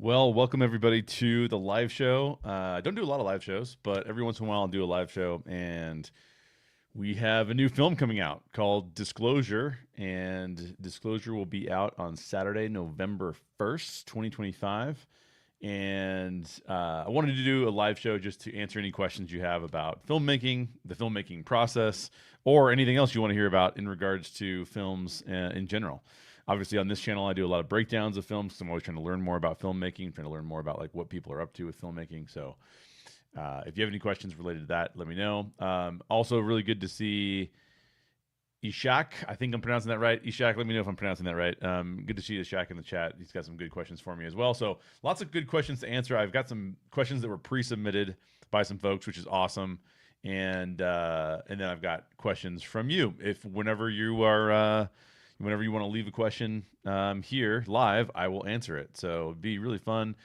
Well, welcome everybody to the live show. I don't do a lot of live shows, but every once in a while I'll do a live show. And we have a new film coming out called Disclosure. And Disclosure will be out on Saturday, November 1st, 2025. And I wanted to do a live show just to answer any questions you have about filmmaking, the filmmaking process, or anything else you want to hear about in regards to films in general. Obviously, on this channel, I do a lot of breakdowns of films. 'Cause I'm always trying to learn more about filmmaking, trying to learn more about like what people are up to with filmmaking. So, if you have any questions related to that, let me know. Also, really good to see Ishak. I think I'm pronouncing that right. Ishak, let me know if I'm pronouncing that right. Good to see Ishak in the chat. He's got some good questions for me as well. So, lots of good questions to answer. I've got some questions that were pre-submitted by some folks, which is awesome. And then I've got questions from you. If whenever you are whenever you want to leave a question here live, I will answer it. So it'd be really fun.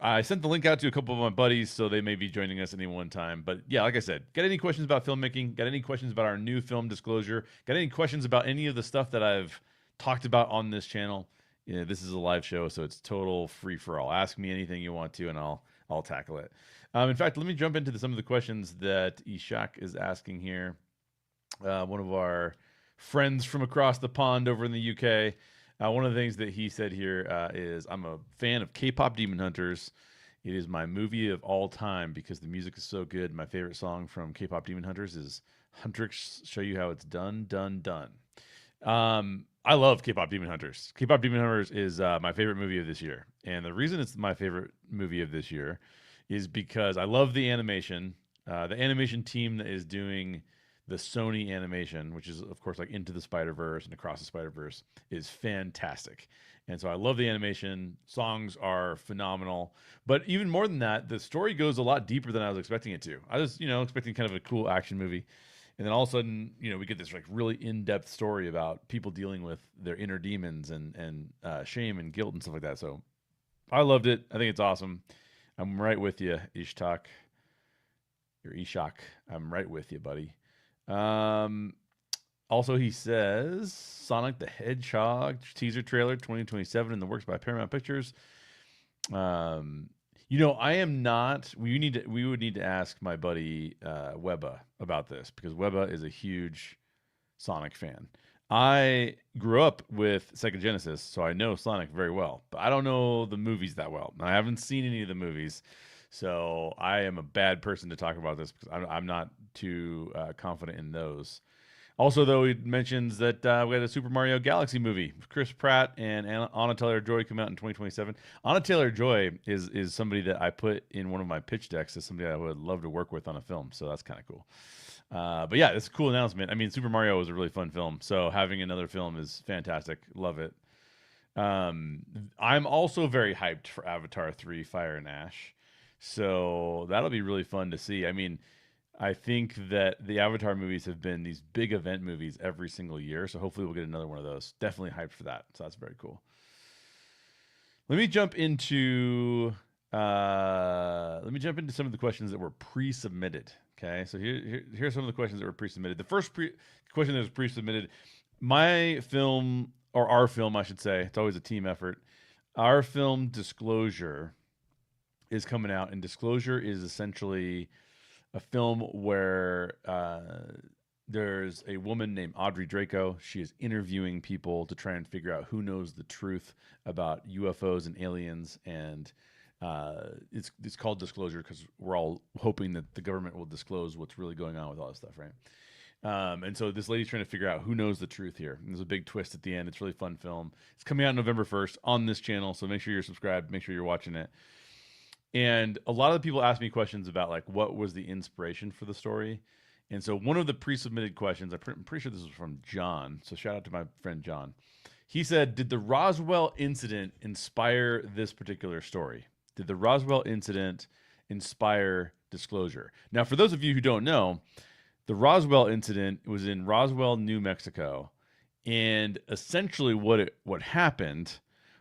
I sent the link out to a couple of my buddies, so they may be joining us any one time. But yeah, like I said, got any questions about filmmaking? Got any questions about our new film Disclosure? Got any questions about any of the stuff that I've talked about on this channel? Yeah, this is a live show, so it's total free for all. Ask me anything you want to, and I'll tackle it. In fact, let me jump into some of the questions that Ishak is asking here. One of our friends from across the pond over in the UK. One of the things that he said here is, I'm a fan of K-pop Demon Hunters. It is my movie of all time because the music is so good. My favorite song from K-pop Demon Hunters is Huntrix Show You How It's Done, Done, Done. I love K-pop Demon Hunters. K-pop Demon Hunters is my favorite movie of this year. And the reason it's my favorite movie of this year is because I love the animation. The animation team that is doing the Sony animation, which is of course like Into the Spider-Verse and Across the Spider-Verse, is fantastic. And so I love the animation. Songs are phenomenal. But even more than that, the story goes a lot deeper than I was expecting it to. I was, expecting kind of a cool action movie. And then all of a sudden, we get this like really in-depth story about people dealing with their inner demons and shame and guilt and stuff like that. So I loved it. I think it's awesome. I'm right with you, Ishtak. Or Ishak. I'm right with you, buddy. Also, he says Sonic the Hedgehog teaser trailer 2027 in the works by Paramount Pictures. I am not. We would need to ask my buddy Webba about this because Webba is a huge Sonic fan. I grew up with Sega Genesis, so I know Sonic very well, but I don't know the movies that well. I haven't seen any of the movies, so I am a bad person to talk about this because I'm not too confident in those. Also, though, he mentions that we had a Super Mario Galaxy movie with Chris Pratt and Anna Taylor-Joy come out in 2027. Anna Taylor-Joy is somebody that I put in one of my pitch decks as somebody I would love to work with on a film, so that's kind of cool. But yeah, it's a cool announcement. I mean, Super Mario was a really fun film, so having another film is fantastic. Love it. I'm also very hyped for Avatar 3 Fire and Ash, so that'll be really fun to see. I mean, I think that the Avatar movies have been these big event movies every single year, so hopefully we'll get another one of those. Definitely hyped for that, so that's very cool. Let me jump into some of the questions that were pre-submitted. Okay, so here's some of the questions that were pre-submitted. The first question that was pre-submitted, my film, or our film, I should say, it's always a team effort. Our film Disclosure is coming out, and Disclosure is essentially a film where there's a woman named Audrey Draco. She is interviewing people to try and figure out who knows the truth about UFOs and aliens, and it's called Disclosure because we're all hoping that the government will disclose what's really going on with all this stuff, right? And so this lady's trying to figure out who knows the truth here. And there's a big twist at the end. It's a really fun film. It's coming out November 1st on this channel, so make sure you're subscribed. Make sure you're watching it. And a lot of the people ask me questions about like what was the inspiration for the story. And so one of the pre-submitted questions, I'm pretty sure this was from John. So shout out to my friend John. He said, "Did the Roswell incident inspire this particular story? Did the Roswell incident inspire Disclosure?" Now, for those of you who don't know, the Roswell incident was in Roswell, New Mexico, and essentially what happened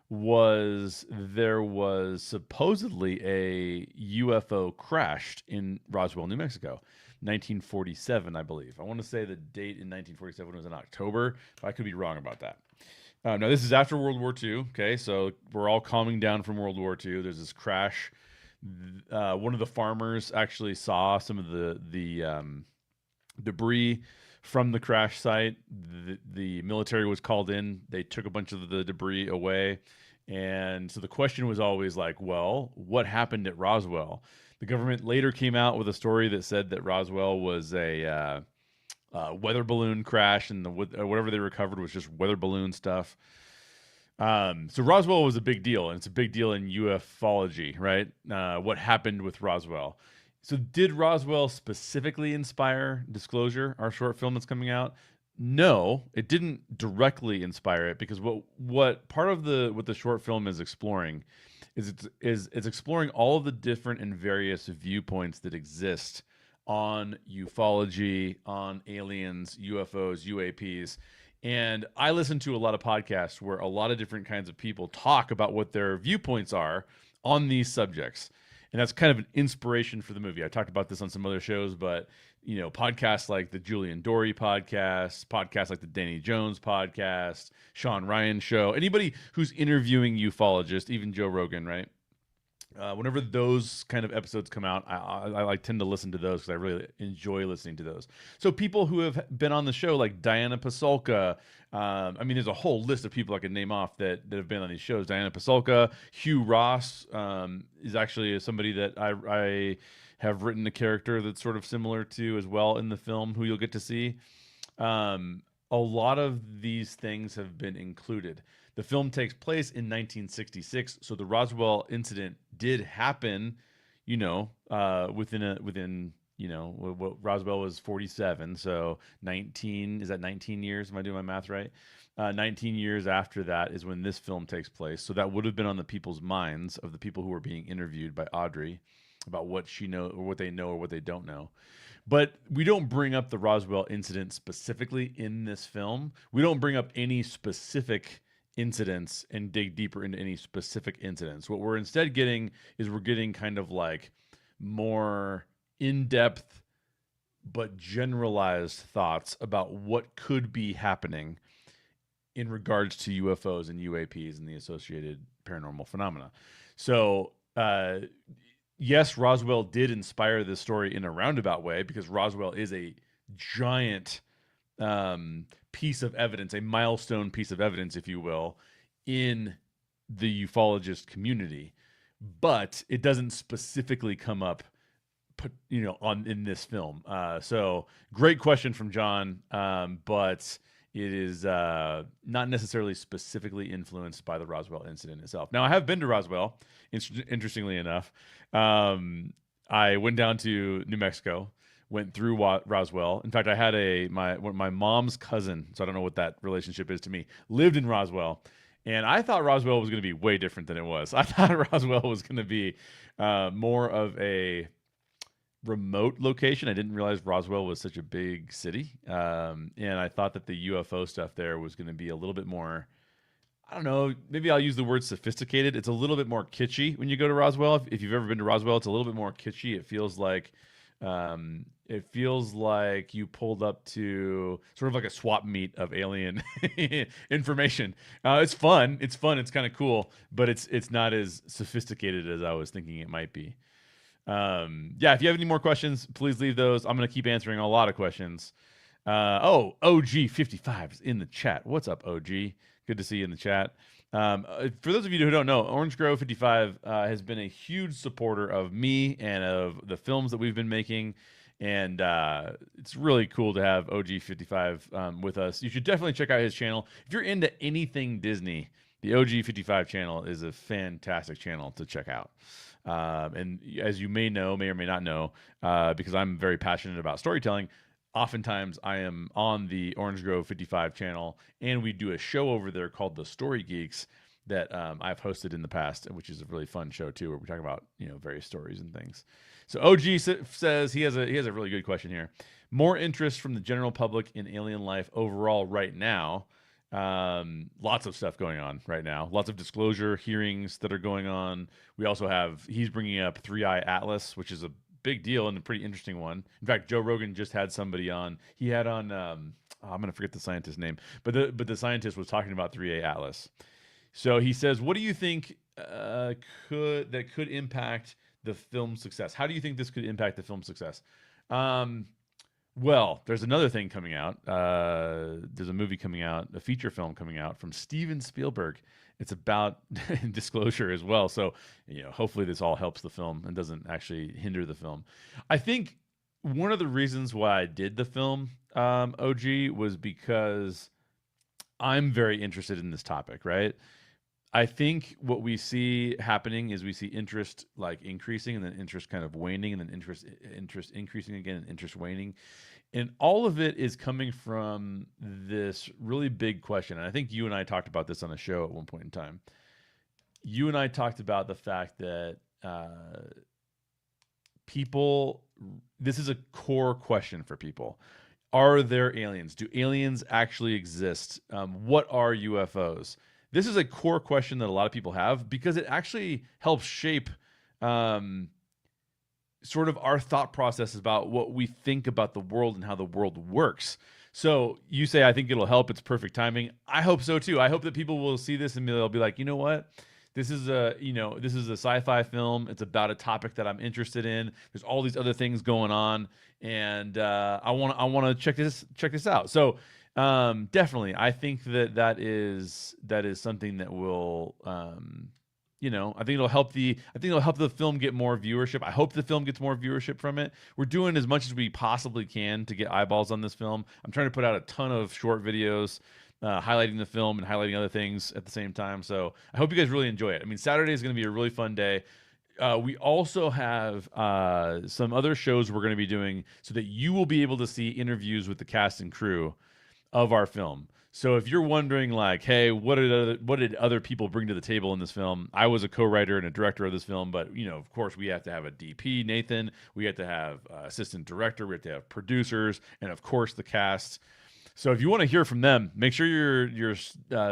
was there was supposedly a UFO crashed in Roswell, New Mexico, 1947, I believe. I want to say the date in 1947 was in October, but I could be wrong about that. Now, this is after World War II. Okay, so we're all calming down from World War II. There's this crash. One of the farmers actually saw some of the debris from the crash site. The military was called in. They took a bunch of the debris away. And so the question was always like, well, what happened at Roswell? The government later came out with a story that said that Roswell was a weather balloon crash, and whatever they recovered was just weather balloon stuff. So Roswell was a big deal, and it's a big deal in ufology, right? What happened with Roswell? So did Roswell specifically inspire Disclosure, our short film that's coming out? No, it didn't directly inspire it, because what part of what the short film is exploring is exploring all of the different and various viewpoints that exist on ufology, on aliens, UFOs, UAPs. And I listen to a lot of podcasts where a lot of different kinds of people talk about what their viewpoints are on these subjects. And that's kind of an inspiration for the movie. I talked about this on some other shows, but podcasts like the Julian Dory podcasts like the Danny Jones podcast, Sean Ryan show, anybody who's interviewing ufologists, even Joe Rogan, right? Whenever those kind of episodes come out, I tend to listen to those because I really enjoy listening to those. So people who have been on the show, like Diana Pasulka, there's a whole list of people I could name off that have been on these shows. Diana Pasulka, Hugh Ross is actually somebody that I have written a character that's sort of similar to as well in the film, who you'll get to see. A lot of these things have been included. The film takes place in 1966, so the Roswell incident did happen, within what Roswell was 47, so 19, is that 19 years? Am I doing my math right? 19 years after that is when this film takes place. So that would have been on the people's minds of the people who were being interviewed by Audrey about what she knows, or what they know, or what they don't know. But we don't bring up the Roswell incident specifically in this film. We don't bring up any specific incidents and dig deeper into any specific incidents. What we're instead getting is we're getting kind of like more in-depth but generalized thoughts about what could be happening in regards to UFOs and UAPs and the associated paranormal phenomena. So, yes, Roswell did inspire this story in a roundabout way, because Roswell is a giant piece of evidence, a milestone piece of evidence, if you will, in the ufologist community. But it doesn't specifically come up, in this film. So great question from John, but it is not necessarily specifically influenced by the Roswell incident itself. Now, I have been to Roswell, interestingly enough. I went down to New Mexico, went through Roswell. In fact, I had my mom's cousin, so I don't know what that relationship is to me, lived in Roswell. And I thought Roswell was going to be way different than it was. I thought Roswell was going to be more of a remote location. I didn't realize Roswell was such a big city. And I thought that the UFO stuff there was going to be a little bit more, I don't know, maybe I'll use the word sophisticated. It's a little bit more kitschy when you go to Roswell. If you've ever been to Roswell, it's a little bit more kitschy. It feels like you pulled up to sort of like a swap meet of alien information. It's fun. It's kind of cool, but it's not as sophisticated as I was thinking it might be. If you have any more questions, please leave those. I'm going to keep answering a lot of questions. OG55 is in the chat. What's up, OG? Good to see you in the chat. For those of you who don't know, Orange Grove 55 has been a huge supporter of me and of the films that we've been making. And it's really cool to have OG55 with us. You should definitely check out his channel. If you're into anything Disney, the OG55 channel is a fantastic channel to check out. And as you may or may not know, because I'm very passionate about storytelling, oftentimes I am on the Orange Grove 55 channel, and we do a show over there called The Story Geeks that I've hosted in the past, which is a really fun show too, where we talk about various stories and things. So OG says he has a really good question here. More interest from the general public in alien life overall right now. Lots of stuff going on right now. Lots of disclosure hearings that are going on. We also he's bringing up 3i Atlas, which is a big deal and a pretty interesting one. In fact, Joe Rogan just had somebody on. He had on. I'm gonna forget the scientist's name, but the scientist was talking about 3A Atlas. So he says, "What do you think could impact the film's success? How do you think this could impact the film's success?" Well, there's another thing coming out. There's a movie coming out, a feature film coming out from Steven Spielberg. It's about disclosure as well. So, hopefully this all helps the film and doesn't actually hinder the film. I think one of the reasons why I did the film, OG, was because I'm very interested in this topic, right? I think what we see happening is we see interest like increasing and then interest kind of waning and then interest increasing again and interest waning. And all of it is coming from this really big question. And I think you and I talked about this on a show at one point in time. You and I talked about the fact that this is a core question for people. Are there aliens? Do aliens actually exist? What are UFOs? This is a core question that a lot of people have because it actually helps shape sort of our thought process about what we think about the world and how the world works. So you say, I think it'll help. It's perfect timing. I hope so too. I hope that people will see this and they'll be like, you know what? This is a sci-fi film. It's about a topic that I'm interested in. There's all these other things going on, and I want to check this out. So definitely, I think that is something that will I think it'll help the film get more viewership. I hope the film gets more viewership from it. We're doing as much as we possibly can to get eyeballs on this film. I'm trying to put out a ton of short videos highlighting the film and highlighting other things at the same time. So I hope you guys really enjoy it. I mean, Saturday is going to be a really fun day. We also have some other shows we're going to be doing so that you will be able to see interviews with the cast and crew of our film. So if you're wondering, like, hey, what did other people bring to the table in this film? I was a co-writer and a director of this film, but of course, we have to have a DP, Nathan. We have to have assistant director. We have to have producers, and of course, the cast. So if you want to hear from them, make sure you're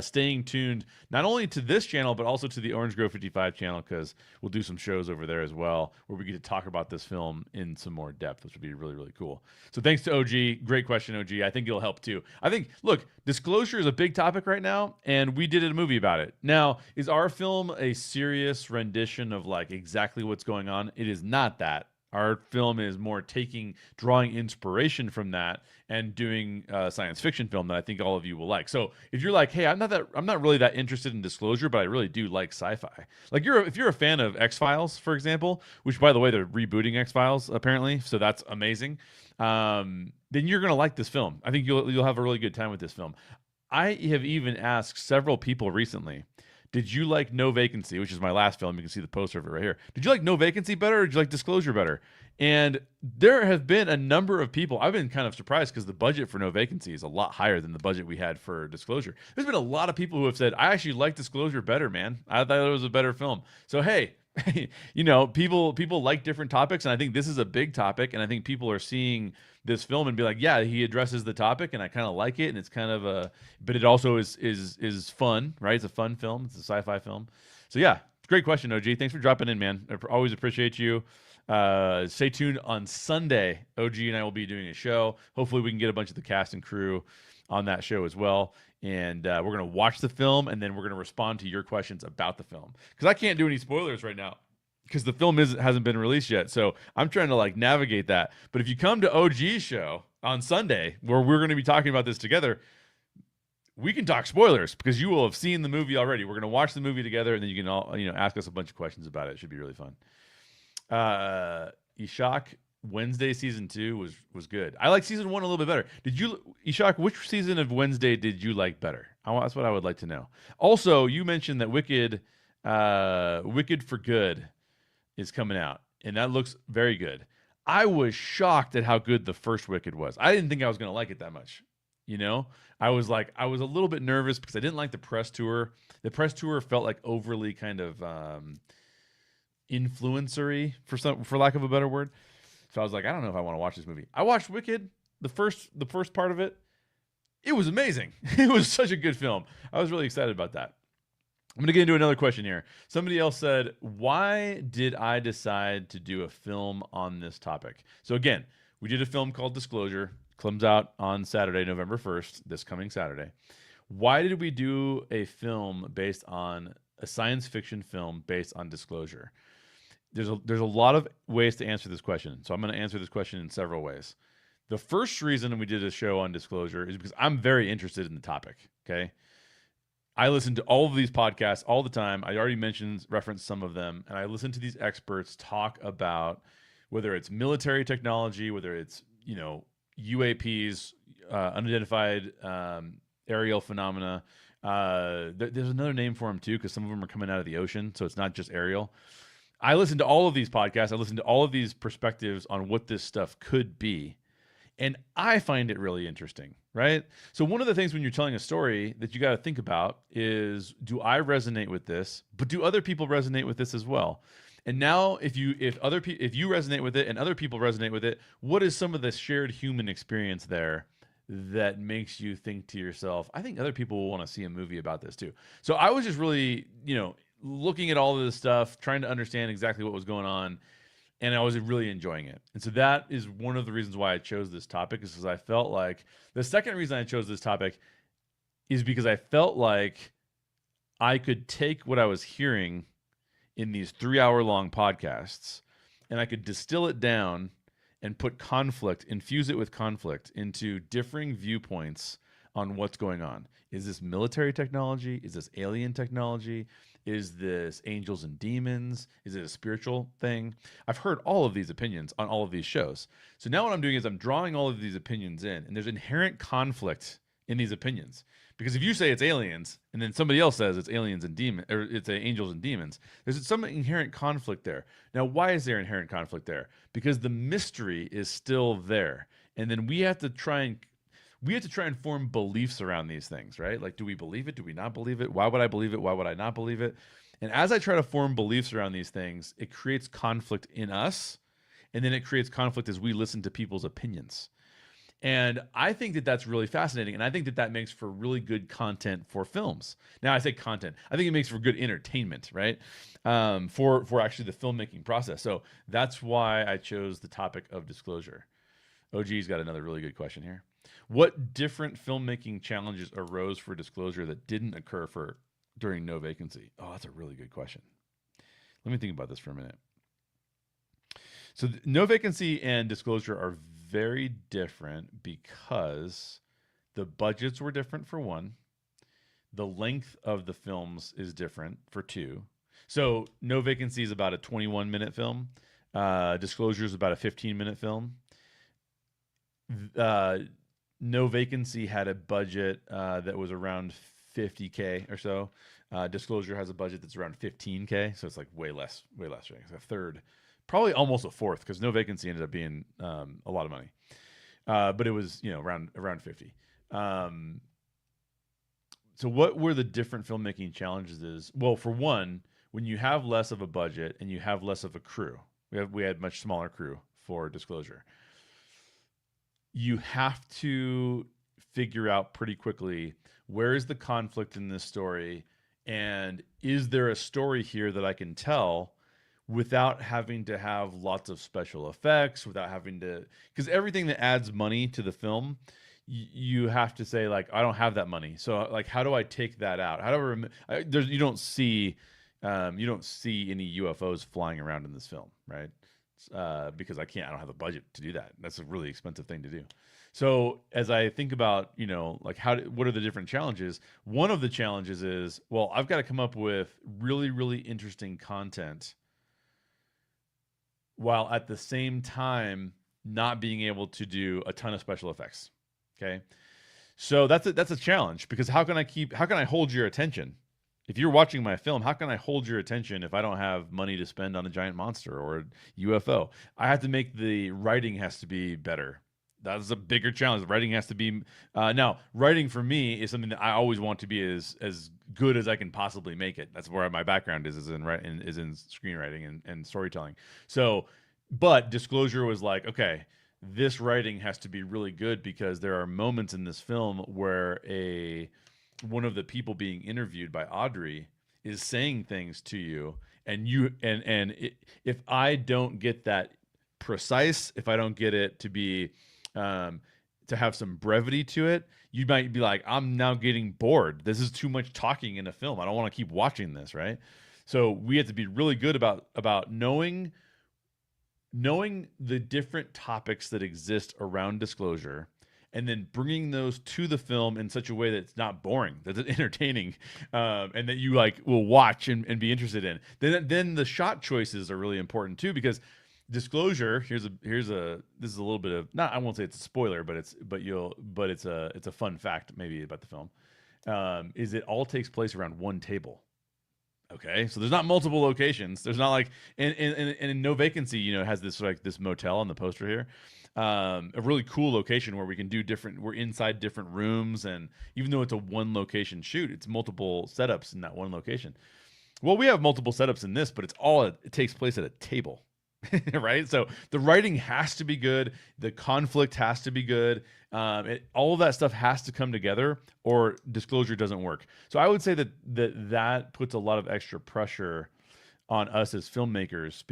staying tuned not only to this channel but also to the Orange Grove 55 channel, because we'll do some shows over there as well where we get to talk about this film in some more depth, which would be really, really cool. So thanks to OG. Great question, OG. I think it'll help too. I think, look, disclosure is a big topic right now, and we did a movie about it. Now, is our film a serious rendition of like exactly what's going on? It is not that. Our film is more drawing inspiration from that and doing a science fiction film that I think all of you will like. So if you're like, hey, I'm not really that interested in disclosure, but I really do like sci-fi. Like if you're a fan of X-Files, for example, which by the way, they're rebooting X-Files apparently, so that's amazing. Then you're gonna like this film. I think you'll have a really good time with this film. I have even asked several people recently, did you like No Vacancy, which is my last film? You can see the poster of it right here. Did you like No Vacancy better, or did you like Disclosure better? And there have been a number of people. I've been kind of surprised because the budget for No Vacancy is a lot higher than the budget we had for Disclosure. There's been a lot of people who have said, I actually like Disclosure better, man. I thought it was a better film. So, hey, people like different topics, and I think this is a big topic, and I think people are seeing this film and be like, yeah, he addresses the topic, and I kind of like it, and it's kind of but it also is fun, right? It's a fun film. It's a sci-fi film. So yeah, great question, OG. Thanks for dropping in, man. I always appreciate you. Stay tuned on Sunday. OG and I will be doing a show. Hopefully we can get a bunch of the cast and crew on that show as well. And we're going to watch the film, and then we're going to respond to your questions about the film. Because I can't do any spoilers right now because the film hasn't been released yet. So I'm trying to like navigate that. But if you come to OG's show on Sunday, where we're going to be talking about this together, we can talk spoilers because you will have seen the movie already. We're going to watch the movie together, and then you can all ask us a bunch of questions about it. It should be really fun. Ishak, Wednesday season 2 was good. I like season 1 a little bit better. Ishak, which season of Wednesday did you like better? That's what I would like to know. Also, you mentioned that Wicked for Good is coming out, and that looks very good. I was shocked at how good the first Wicked was. I didn't think I was going to like it that much. I was a little bit nervous because I didn't like the press tour. The press tour felt like overly kind of influencery, for lack of a better word. So I was like, I don't know if I want to watch this movie. I watched Wicked, the first part of it. It was amazing. It was such a good film. I was really excited about that. I'm going to get into another question here. Somebody else said, why did I decide to do a film on this topic? So, again, we did a film called Disclosure. Comes out on Saturday, November 1st, this coming Saturday. Why did we do a film based on a science fiction film based on disclosure? There's a lot of ways to answer this question. So I'm going to answer this question in several ways. The first reason we did a show on disclosure is because I'm very interested in the topic. Okay. I listen to all of these podcasts all the time. I already referenced some of them, and I listen to these experts talk about whether it's military technology, whether it's, UAPs, unidentified aerial phenomena. There's another name for them too, because some of them are coming out of the ocean, so it's not just aerial. I listen to all of these podcasts. I listen to all of these perspectives on what this stuff could be. And I find it really interesting, right? So one of the things when you're telling a story that you got to think about is, do I resonate with this? But do other people resonate with this as well? And now if you resonate with it and other people resonate with it, what is some of the shared human experience there that makes you think to yourself, I think other people will want to see a movie about this too. So I was just really, looking at all of this stuff, trying to understand exactly what was going on, and I was really enjoying it. And so that is one of the reasons why I chose this topic, is because I felt like the second reason I chose this topic is because I felt like I could take what I was hearing in these 3-hour-long podcasts and I could distill it down and infuse it with conflict into differing viewpoints on what's going on. Is this military technology? Is this alien technology? Is this angels and demons? Is it a spiritual thing? I've heard all of these opinions on all of these shows. So now what I'm doing is I'm drawing all of these opinions in, and there's inherent conflict in these opinions. Because if you say it's aliens, and then somebody else says it's aliens and demons, or it's angels and demons, there's some inherent conflict there. Now, why is there inherent conflict there? Because the mystery is still there, and then we have to try and form beliefs around these things, right? Like, do we believe it? Do we not believe it? Why would I believe it? Why would I not believe it? And as I try to form beliefs around these things, it creates conflict in us, and then it creates conflict as we listen to people's opinions. And I think that that's really fascinating, and I think that that makes for really good content for films. Now, I say content. I think it makes for good entertainment, right? For actually the filmmaking process. So that's why I chose the topic of disclosure. OG's got another really good question here. What different filmmaking challenges arose for disclosure that didn't occur during No Vacancy? Oh, that's a really good question. Let me think about this for a minute. So No Vacancy and Disclosure are very different because the budgets were different for one. The length of the films is different for two. So No Vacancy is about a 21-minute film. Disclosure is about a 15-minute film. No Vacancy had a budget that was around $50K or so. Disclosure has a budget that's around $15K, so it's like way less, right? It's a third, probably almost a fourth, because No Vacancy ended up being a lot of money, but it was around 50. So what were the different filmmaking challenges? Well, for one, when you have less of a budget and you have less of a crew, we had much smaller crew for Disclosure. You have to figure out pretty quickly, where is the conflict in this story, and is there a story here that I can tell without having to have lots of special effects, without having to, because everything that adds money to the film, you have to say, like, I don't have that money, so like, how do I take that out? How do you don't see any UFOs flying around in this film, right? Because I don't have the budget to do that. That's a really expensive thing to do. So as I think about, like what are the different challenges? One of the challenges is, well, I've got to come up with really, really interesting content while at the same time not being able to do a ton of special effects. Okay. So that's a challenge, because how can I hold your attention? If you're watching my film, how can I hold your attention if I don't have money to spend on a giant monster or a UFO? I have to make the writing has to be better. That's a bigger challenge. The writing has to be now. Writing for me is something that I always want to be as good as I can possibly make it. That's where my background is in screenwriting and storytelling. So, but Disclosure was like, okay, this writing has to be really good, because there are moments in this film where one of the people being interviewed by Audrey is saying things to you, and if I don't get that precise, if I don't get it to be um, to have some brevity to it, you might be like, I'm now getting bored. This is too much talking in a film. I don't want to keep watching this, right? So we have to be really good about knowing the different topics that exist around disclosure, and then bringing those to the film in such a way that it's not boring, that it's entertaining, and that you like will watch and be interested in. Then the shot choices are really important too, because disclosure, this is a little bit of, not, I won't say it's a spoiler, but it's a fun fact maybe about the film. Is it all takes place around one table. Okay, so there's not multiple locations. There's not like in No Vacancy, it has this like this motel on the poster here, a really cool location where we can do different. We're inside different rooms, and even though it's a one location shoot, it's multiple setups in that one location. Well, we have multiple setups in this, but it takes place at a table. Right? So the writing has to be good. The conflict has to be good. All of that stuff has to come together, or disclosure doesn't work. So I would say that puts a lot of extra pressure on us as filmmakers,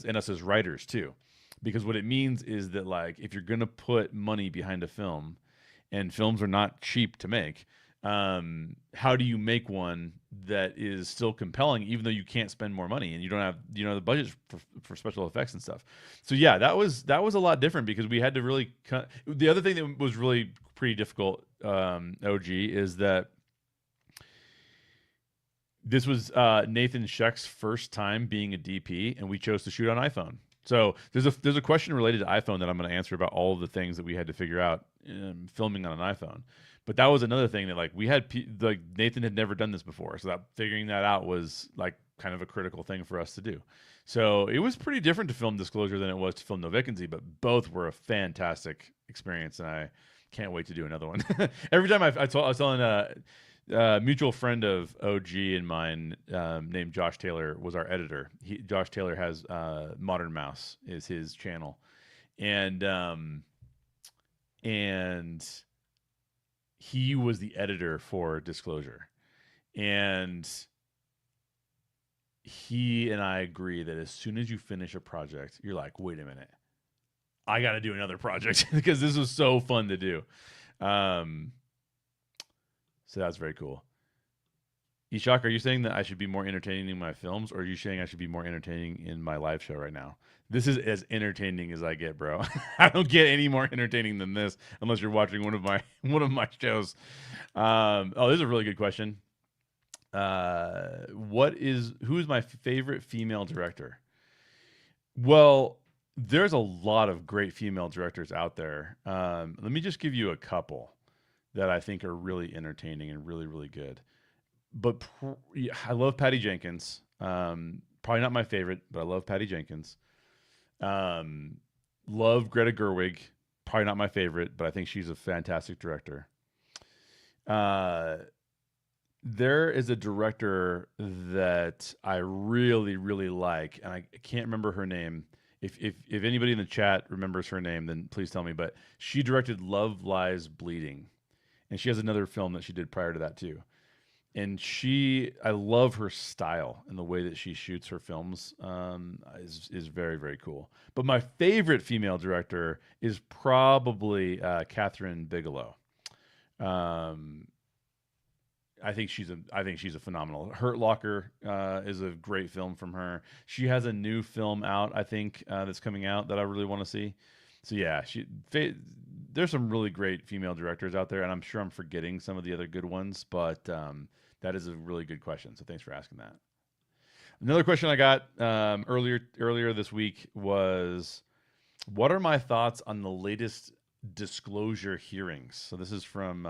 and us as writers too, because what it means is that, like, if you're gonna put money behind a film, and films are not cheap to make, how do you make one that is still compelling, even though you can't spend more money and you don't have the budget for special effects and stuff? So yeah, that was a lot different, because we had to really the other thing that was really pretty difficult, OG, is that this was Nathan Sheck's first time being a DP, and we chose to shoot on iPhone. So there's a question related to iPhone that I'm going to answer about all of the things that we had to figure out filming on an iPhone. But that was another thing that, like, we had like Nathan had never done this before, so that figuring that out was like kind of a critical thing for us to do. So it was pretty different to film Disclosure than it was to film No Vacancy, but both were a fantastic experience, and I can't wait to do another one. Every time I was telling a mutual friend of OG and mine, named Josh Taylor, was our editor. Josh Taylor has Modern Mouse is his channel, and he was the editor for Disclosure, and he and I agree that as soon as you finish a project, you're like, wait a minute, I got to do another project because this was so fun to do. So that's very cool. Ishak, are you saying that I should be more entertaining in my films, or are you saying I should be more entertaining in my live show right now? This is as entertaining as I get, bro. I don't get any more entertaining than this unless you're watching one of my shows. This is a really good question. Who is my favorite female director? Well, there's a lot of great female directors out there. Let me just give you a couple that I think are really entertaining and really, really good. But I love Patty Jenkins. Probably not my favorite, but I love Patty Jenkins. Love Greta Gerwig. Probably not my favorite, but I think she's a fantastic director. There is a director that I really, really like, and I can't remember her name. If anybody in the chat remembers her name, then please tell me. But she directed Love Lies Bleeding, and she has another film that she did prior to that too. And I love her style, and the way that she shoots her films is very, very cool. But my favorite female director is probably Catherine Bigelow. I think she's a phenomenal. Hurt Locker is a great film from her. She has a new film out, I think, that's coming out that I really want to see. So yeah, there's some really great female directors out there, and I'm sure I'm forgetting some of the other good ones, but that is a really good question. So thanks for asking that. Another question I got earlier this week was, what are my thoughts on the latest disclosure hearings? So this is from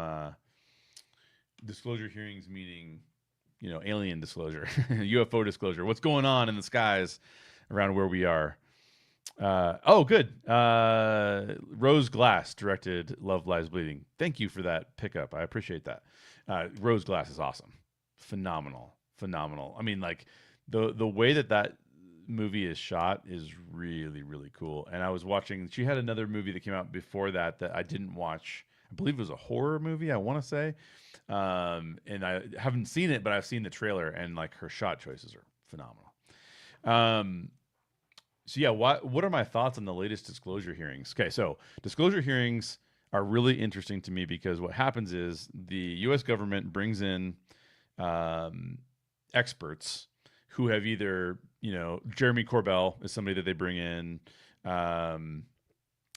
disclosure hearings, meaning, alien disclosure, UFO disclosure. What's going on in the skies around where we are? Good. Rose Glass directed Love Lies Bleeding. Thank you for that pickup. I appreciate that. Rose Glass is awesome. Phenomenal. I mean, like, the way that movie is shot is really, really cool. And I was watching, she had another movie that came out before that I didn't watch. I believe it was a horror movie, I want to say. And I haven't seen it, but I've seen the trailer, and like her shot choices are phenomenal. Um, so yeah, what are my thoughts on the latest disclosure hearings? Okay, so disclosure hearings are really interesting to me because what happens is the U.S. government brings in um, experts who have either, Jeremy Corbell is somebody that they bring in. Um,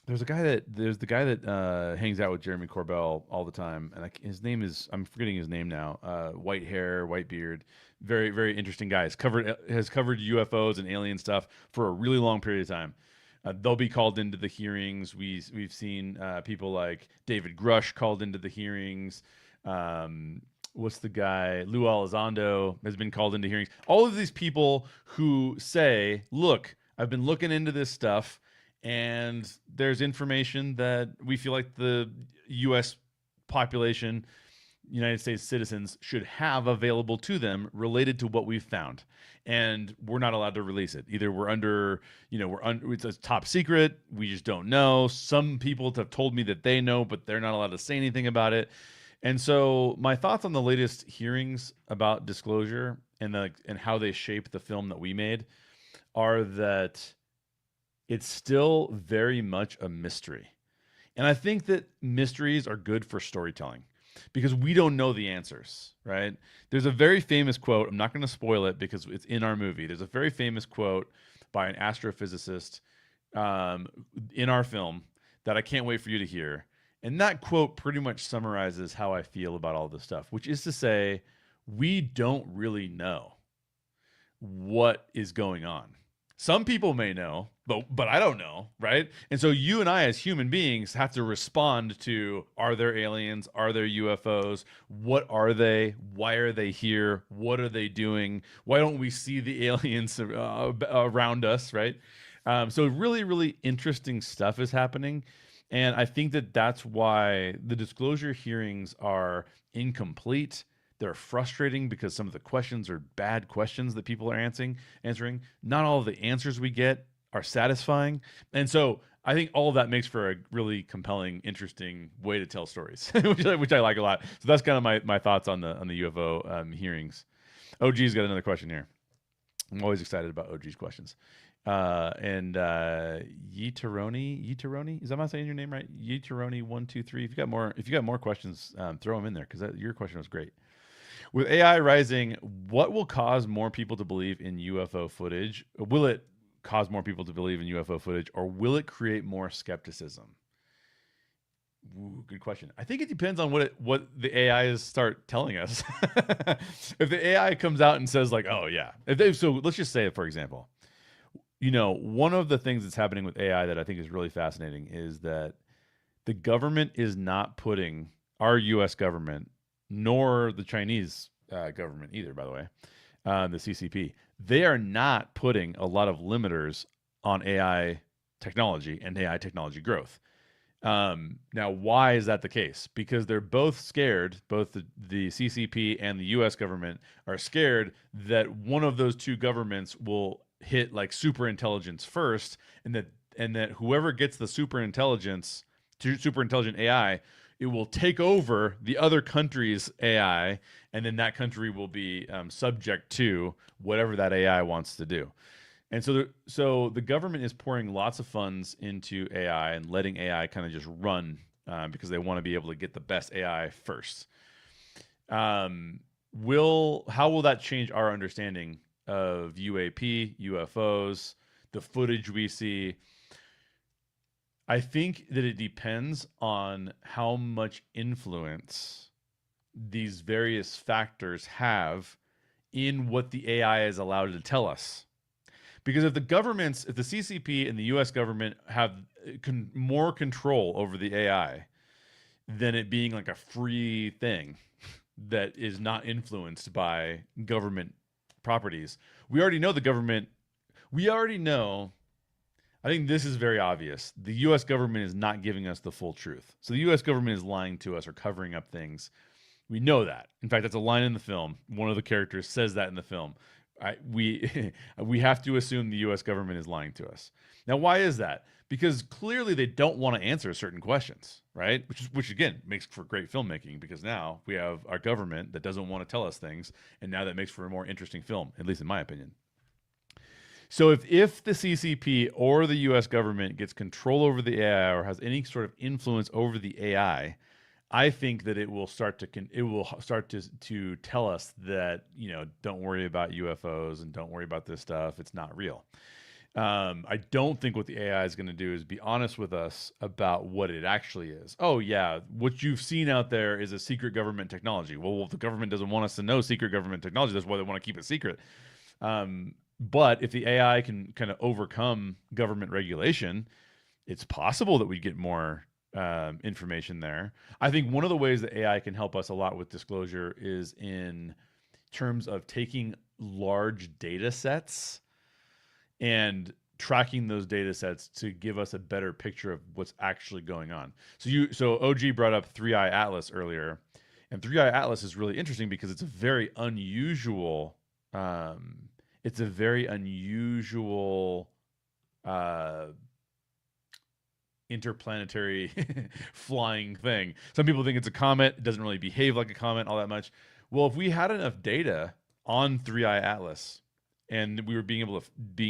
there's the guy that hangs out with Jeremy Corbell all the time, and his name is, I'm forgetting his name now. White hair, white beard, very very interesting guy. Has covered UFOs and alien stuff for a really long period of time. They'll be called into the hearings. We've seen people like David Grush called into the hearings. What's the guy? Lou Elizondo has been called into hearings. All of these people who say, "Look, I've been looking into this stuff, and there's information that we feel like the U.S. population, United States citizens, should have available to them related to what we've found, and we're not allowed to release it. Either we're under, it's a top secret. We just don't know. Some people have told me that they know, but they're not allowed to say anything about it. And so my thoughts on the latest hearings about disclosure and how they shape the film that we made are that it's still very much a mystery. And I think that mysteries are good for storytelling because we don't know the answers, right? There's a very famous quote. I'm not going to spoil it because it's in our movie. There's a very famous quote by an astrophysicist in our film that I can't wait for you to hear. And that quote pretty much summarizes how I feel about all this stuff, which is to say, we don't really know what is going on. Some people may know, but I don't know, right? And so you and I as human beings have to respond to, are there aliens? Are there UFOs? What are they? Why are they here? What are they doing? Why don't we see the aliens around us, right? So really, really interesting stuff is happening. And I think that that's why the disclosure hearings are incomplete. They're frustrating because some of the questions are bad questions that people are answering. Not all of the answers we get are satisfying. And so I think all of that makes for a really compelling, interesting way to tell stories, which I like a lot. So that's kind of my thoughts on the UFO hearings. OG's got another question here. I'm always excited about OG's questions. And Yeetaroni, is that, am I saying your name right? Yeetaroni123. If you got more questions, throw them in there because your question was great. With AI rising, what will cause more people to believe in UFO footage? Will it cause more people to believe in UFO footage, or will it create more skepticism? Ooh, good question. I think it depends on what the AIs start telling us. If the AI comes out and says like, "Oh yeah," so let's just say, for example, one of the things that's happening with AI that I think is really fascinating is that the government is not putting, our U.S. government, nor the Chinese government either, by the way, the CCP, they are not putting a lot of limiters on AI technology and AI technology growth. Now, why is that the case? Because they're both scared, both the CCP and the US government are scared that one of those two governments will hit like super intelligence first, and that whoever gets the super intelligent AI, it will take over the other country's AI, and then that country will be subject to whatever that AI wants to do. And so the government is pouring lots of funds into AI and letting AI kind of just run because they want to be able to get the best AI first. How will that change our understanding of UAP, UFOs, the footage we see? I think that it depends on how much influence these various factors have in what the AI is allowed to tell us. Because if the CCP and the US government have more control over the AI than it being like a free thing that is not influenced by government properties, we already know I think this is very obvious. The U.S. government is not giving us the full truth. So the U.S. government is lying to us or covering up things. We know that. In fact, that's a line in the film. One of the characters says that in the film. we we have to assume the U.S. government is lying to us. Now, why is that? Because clearly they don't want to answer certain questions, right? Which again makes for great filmmaking, because now we have our government that doesn't want to tell us things, and now that makes for a more interesting film, at least in my opinion. So if the CCP or the U.S. government gets control over the AI or has any sort of influence over the AI, I think that it will start to tell us that, don't worry about UFOs and don't worry about this stuff. It's not real. I don't think what the AI is going to do is be honest with us about what it actually is. Oh yeah, what you've seen out there is a secret government technology. Well, if the government doesn't want us to know secret government technology, that's why they want to keep it secret. But if the AI can kind of overcome government regulation, it's possible that we get more information there. I think one of the ways that AI can help us a lot with disclosure is in terms of taking large data sets and tracking those data sets to give us a better picture of what's actually going on. So OG brought up 3i Atlas earlier, and 3i Atlas is really interesting because it's a very unusual interplanetary flying thing. Some people think it's a comet. It doesn't really behave like a comet all that much. Well, if we had enough data on 3i Atlas, and we were being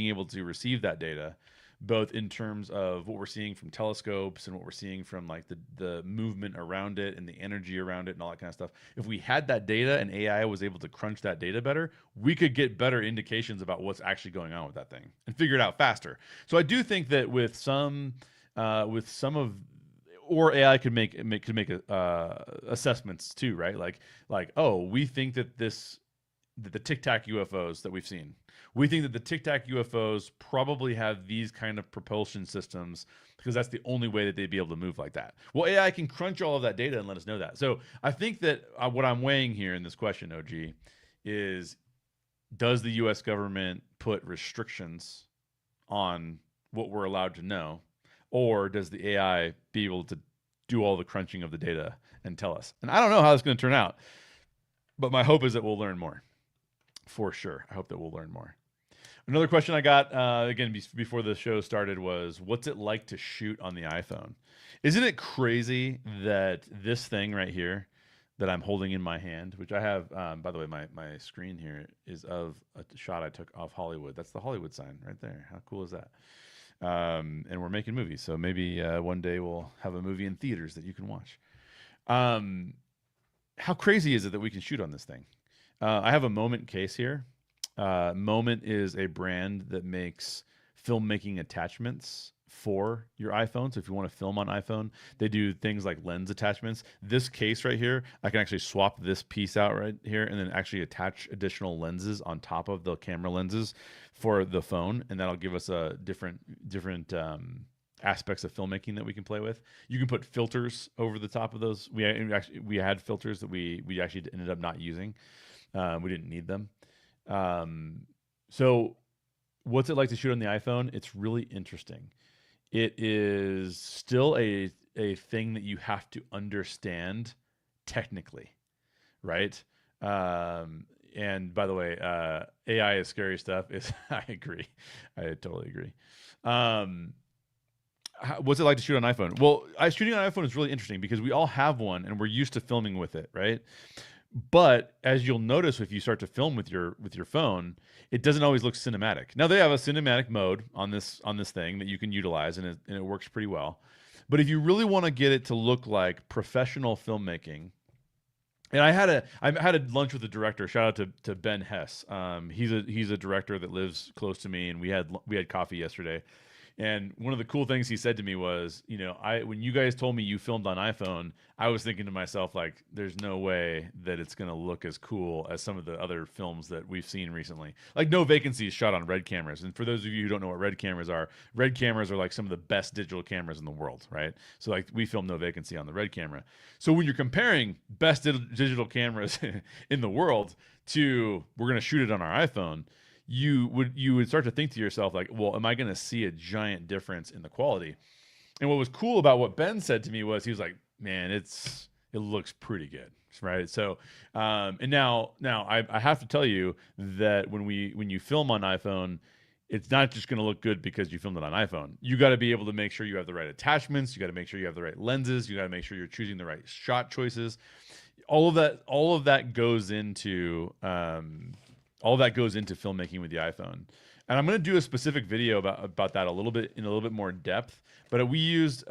able to receive that data, both in terms of what we're seeing from telescopes and what we're seeing from like the movement around it and the energy around it and all that kind of stuff. If we had that data and AI was able to crunch that data better, we could get better indications about what's actually going on with that thing and figure it out faster. So I do think that with some of, or AI could make assessments too, right? Like, oh, we think that the Tic Tac UFOs that we've seen, we think that the Tic Tac UFOs probably have these kind of propulsion systems because that's the only way that they'd be able to move like that. Well, AI can crunch all of that data and let us know that. So I think that what I'm weighing here in this question, OG, is does the U.S. government put restrictions on what we're allowed to know, or does the AI be able to do all the crunching of the data and tell us? And I don't know how it's going to turn out, but my hope is that we'll learn more. For sure. I hope that we'll learn more. Another question I got, again, before the show started was, what's it like to shoot on the iPhone? Isn't it crazy that this thing right here that I'm holding in my hand, which I have, by the way, my screen here is of a shot I took off Hollywood. That's the Hollywood sign right there. How cool is that? And we're making movies. So maybe one day we'll have a movie in theaters that you can watch. How crazy is it that we can shoot on this thing? I have a Moment case here. Moment is a brand that makes filmmaking attachments for your iPhone. So if you want to film on iPhone, they do things like lens attachments. This case right here, I can actually swap this piece out right here and then actually attach additional lenses on top of the camera lenses for the phone, and that'll give us a different aspects of filmmaking that we can play with. You can put filters over the top of those. We had filters that we actually ended up not using. We didn't need them. So what's it like to shoot on the iPhone? It's really interesting. It is still a thing that you have to understand technically, right? And by the way, AI is scary stuff. I agree. I totally agree. What's it like to shoot on iPhone? Well, shooting on iPhone is really interesting because we all have one and we're used to filming with it, right? But as you'll notice, if you start to film with your phone, it doesn't always look cinematic. Now they have a cinematic mode on this thing that you can utilize, and it works pretty well. But if you really want to get it to look like professional filmmaking, and I had a lunch with the director. Shout out to Ben Hess. He's a director that lives close to me, and we had coffee yesterday. And one of the cool things he said to me was, when you guys told me you filmed on iPhone, I was thinking to myself, like, there's no way that it's going to look as cool as some of the other films that we've seen recently. Like No Vacancy is shot on Red cameras. And for those of you who don't know what Red cameras are like some of the best digital cameras in the world, right? So like we filmed No Vacancy on the Red camera. So when you're comparing best digital cameras in the world to we're going to shoot it on our iPhone, you would start to think to yourself like, well, am I going to see a giant difference in the quality? And what was cool about what Ben said to me was he was like, man, it's it looks pretty good, right? So, and now I have to tell you that when you film on iPhone, it's not just going to look good because you filmed it on iPhone. You got to be able to make sure you have the right attachments. You got to make sure you have the right lenses. You got to make sure you're choosing the right shot choices. All of that goes into filmmaking with the iPhone. And I'm going to do a specific video about that a little bit more in depth. But we used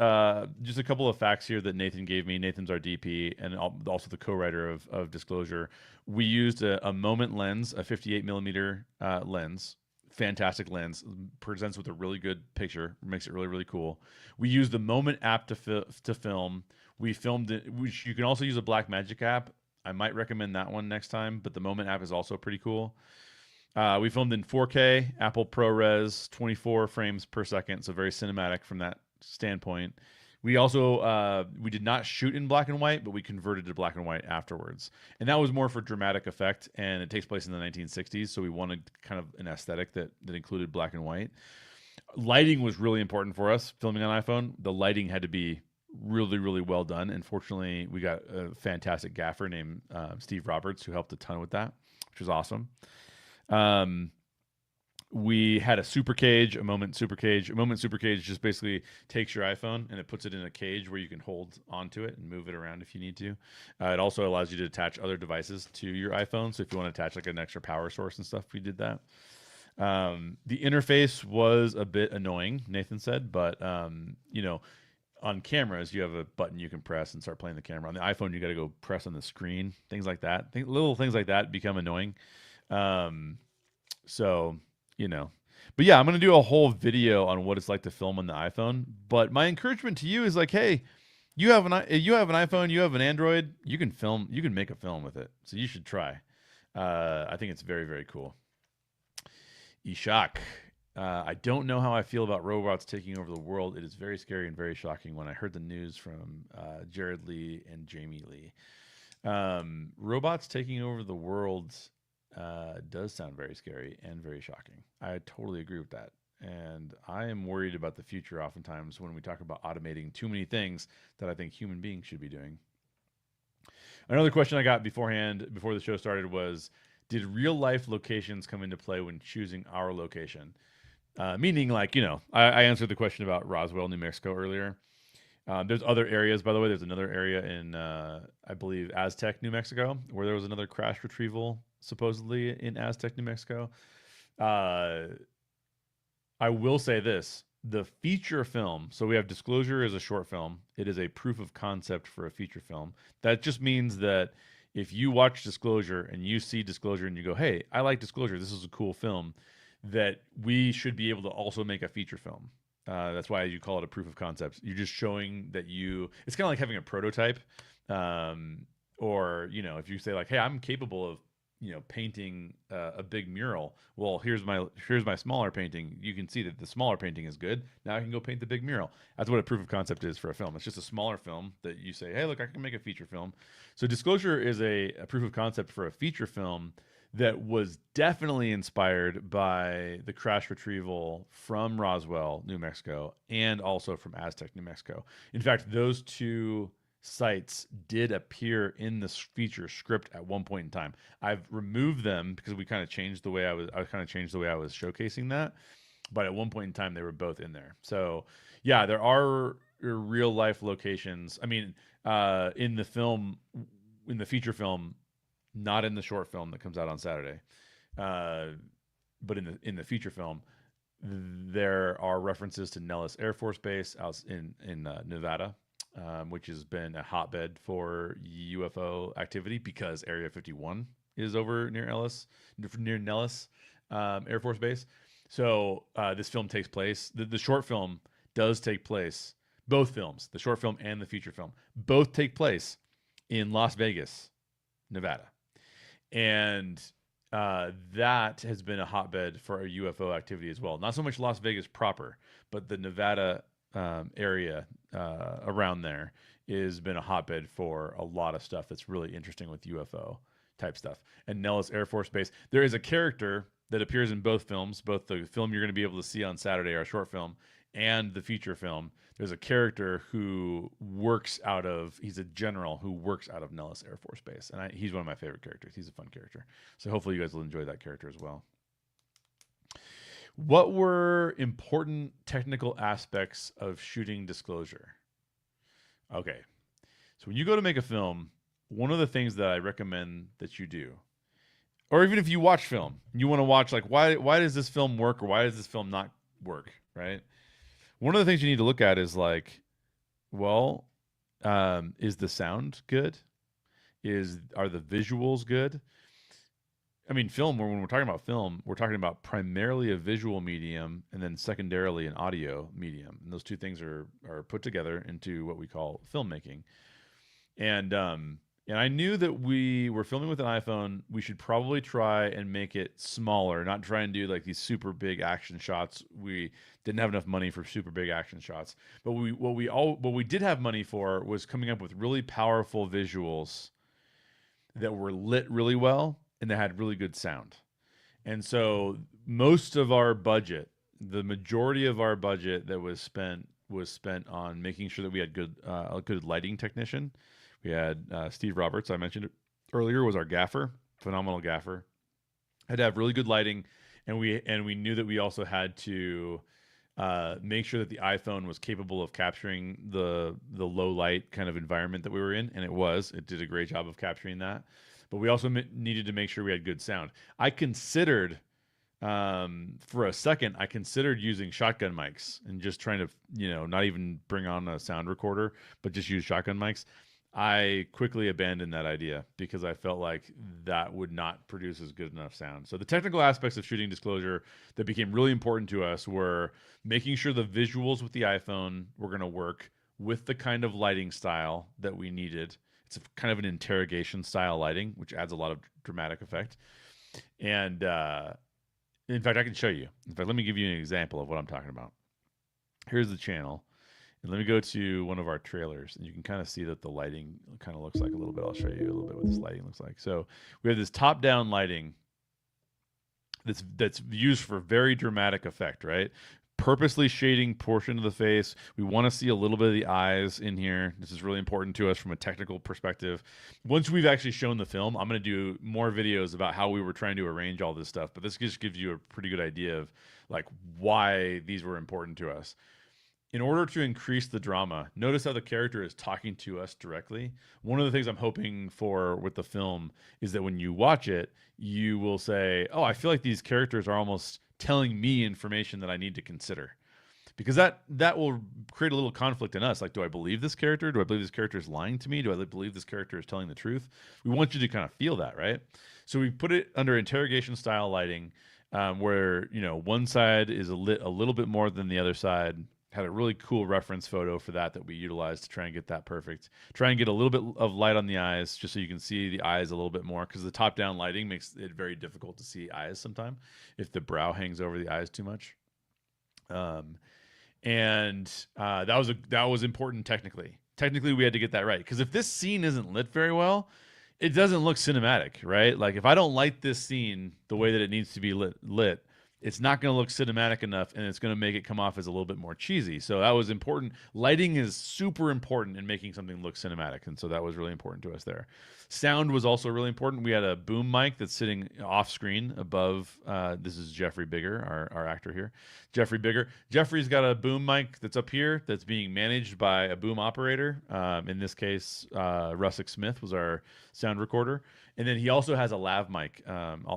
just a couple of facts here that Nathan gave me. Nathan's our DP and also the co-writer of Disclosure. We used a Moment lens, a 58 millimeter lens. Fantastic lens, presents with a really good picture, makes it really, really cool. We used the Moment app to film. We filmed it. You can also use a Blackmagic app. I might recommend that one next time, but the Moment app is also pretty cool. We filmed in 4K, Apple ProRes, 24 frames per second, so very cinematic from that standpoint. We also we did not shoot in black and white, but we converted to black and white afterwards, and that was more for dramatic effect. And it takes place in the 1960s, so we wanted kind of an aesthetic that included black and white. Lighting was really important for us filming on iPhone. The lighting had to be really, really well done, and fortunately, we got a fantastic gaffer named Steve Roberts who helped a ton with that, which was awesome. We had a super cage, a Moment super cage. A Moment super cage just basically takes your iPhone and it puts it in a cage where you can hold onto it and move it around if you need to. It also allows you to attach other devices to your iPhone. So if you want to attach like an extra power source and stuff, we did that. The interface was a bit annoying, Nathan said, but on cameras, you have a button you can press and start playing the camera. On the iPhone, you got to go press on the screen, things like that. Little things like that become annoying. So, but yeah, I'm going to do a whole video on what it's like to film on the iPhone. But my encouragement to you is like, hey, you have an iPhone, you have an Android, you can make a film with it. So you should try. I think it's very, very cool. Ishak. I don't know how I feel about robots taking over the world. It is very scary and very shocking when I heard the news from Jared Lee and Jamie Lee. Robots taking over the world does sound very scary and very shocking. I totally agree with that. And I am worried about the future oftentimes when we talk about automating too many things that I think human beings should be doing. Another question I got before the show started was, did real life locations come into play when choosing our location? Meaning like, I answered the question about Roswell, New Mexico earlier. There's other areas, by the way. There's another area in, I believe, Aztec, New Mexico, where there was another crash retrieval supposedly in Aztec, New Mexico. I will say this. The feature film, so we have Disclosure as a short film. It is a proof of concept for a feature film. That just means that if you watch Disclosure and you see Disclosure and you go, hey, I like Disclosure, this is a cool film, that we should be able to also make a feature film. That's why you call it a proof of concept. You're just showing that it's kind of like having a prototype. Or, if you say like, hey, I'm capable of, painting a big mural. Well, here's my smaller painting. You can see that the smaller painting is good. Now I can go paint the big mural. That's what a proof of concept is for a film. It's just a smaller film that you say, hey, look, I can make a feature film. So Disclosure is a proof of concept for a feature film that was definitely inspired by the crash retrieval from Roswell, New Mexico, and also from Aztec, New Mexico. In fact, those two sites did appear in the feature script at one point in time. I've removed them because we kind of changed the way I was showcasing that. But at one point in time, they were both in there. So yeah, there are real life locations. I mean, in the feature film, not in the short film that comes out on Saturday, but in the feature film, there are references to Nellis Air Force Base out in Nevada, which has been a hotbed for UFO activity because Area 51 is over near Nellis Air Force Base. So this film takes place. The short film does take place. Both films, the short film and the feature film, both take place in Las Vegas, Nevada. And that has been a hotbed for a UFO activity as well. Not so much Las Vegas proper, but the Nevada area around there has been a hotbed for a lot of stuff that's really interesting with UFO type stuff. And Nellis Air Force Base, there is a character that appears in both films, both the film you're going to be able to see on Saturday, our short film, and the feature film, there's a character who works out of, he's a general who works out of Nellis Air Force Base. And he's one of my favorite characters. He's a fun character. So hopefully you guys will enjoy that character as well. What were important technical aspects of shooting Disclosure? Okay. So when you go to make a film, one of the things that I recommend that you do, or even if you watch film, you want to watch like why does this film work or why does this film not work, right? One of the things you need to look at is like, well, is the sound good? Are the visuals good? I mean, film, when we're talking about film, we're talking about primarily a visual medium and then secondarily an audio medium. And those two things are put together into what we call filmmaking. And I knew that we were filming with an iPhone. We should probably try and make it smaller, not try and do like these super big action shots. We didn't have enough money for super big action shots. But what we did have money for was coming up with really powerful visuals that were lit really well and that had really good sound. And so most of our budget, the majority of our budget that was spent on making sure that we had a good lighting technician. We had Steve Roberts, I mentioned it earlier, was our gaffer, phenomenal gaffer. Had to have really good lighting, and we knew that we also had to make sure that the iPhone was capable of capturing the low light kind of environment that we were in, and it did a great job of capturing that. But we also needed to make sure we had good sound. I considered for a second, I considered using shotgun mics and just trying to, not even bring on a sound recorder, but just use shotgun mics. I quickly abandoned that idea because I felt like that would not produce as good enough sound. So the technical aspects of shooting Disclosure that became really important to us were making sure the visuals with the iPhone were going to work with the kind of lighting style that we needed. It's kind of an interrogation style lighting, which adds a lot of dramatic effect. And in fact, I can show you. In fact, let me give you an example of what I'm talking about. Here's the channel. And let me go to one of our trailers, and you can kind of see that the lighting kind of looks like a little bit. I'll show you a little bit what this lighting looks like. So we have this top-down lighting that's used for very dramatic effect, right? Purposely shading portion of the face. We want to see a little bit of the eyes in here. This is really important to us from a technical perspective. Once we've actually shown the film, I'm going to do more videos about how we were trying to arrange all this stuff. But this just gives you a pretty good idea of like why these were important to us. In order to increase the drama, notice how the character is talking to us directly. One of the things I'm hoping for with the film is that when you watch it, you will say, oh, I feel like these characters are almost telling me information that I need to consider. Because that will create a little conflict in us. Like, do I believe this character? Do I believe this character is lying to me? Do I believe this character is telling the truth? We want you to kind of feel that, right? So we put it under interrogation style lighting, where one side is lit a little bit more than the other side. Had a really cool reference photo for that we utilized to try and get that perfect. Try and get a little bit of light on the eyes just so you can see the eyes a little bit more, because the top-down lighting makes it very difficult to see eyes sometimes if the brow hangs over the eyes too much. And that was important technically. Technically, we had to get that right, because if this scene isn't lit very well, it doesn't look cinematic, right? Like if I don't light this scene the way that it needs to be lit, it's not going to look cinematic enough, and it's going to make it come off as a little bit more cheesy. So that was important. Lighting is super important in making something look cinematic, and so that was really important to us there. Sound was also really important. We had a boom mic that's sitting off screen above. This is Jeffrey Bigger, our actor here. Jeffrey Bigger. Jeffrey's got a boom mic that's up here that's being managed by a boom operator. In this case, Russick Smith was our sound recorder. And then he also has a lav mic.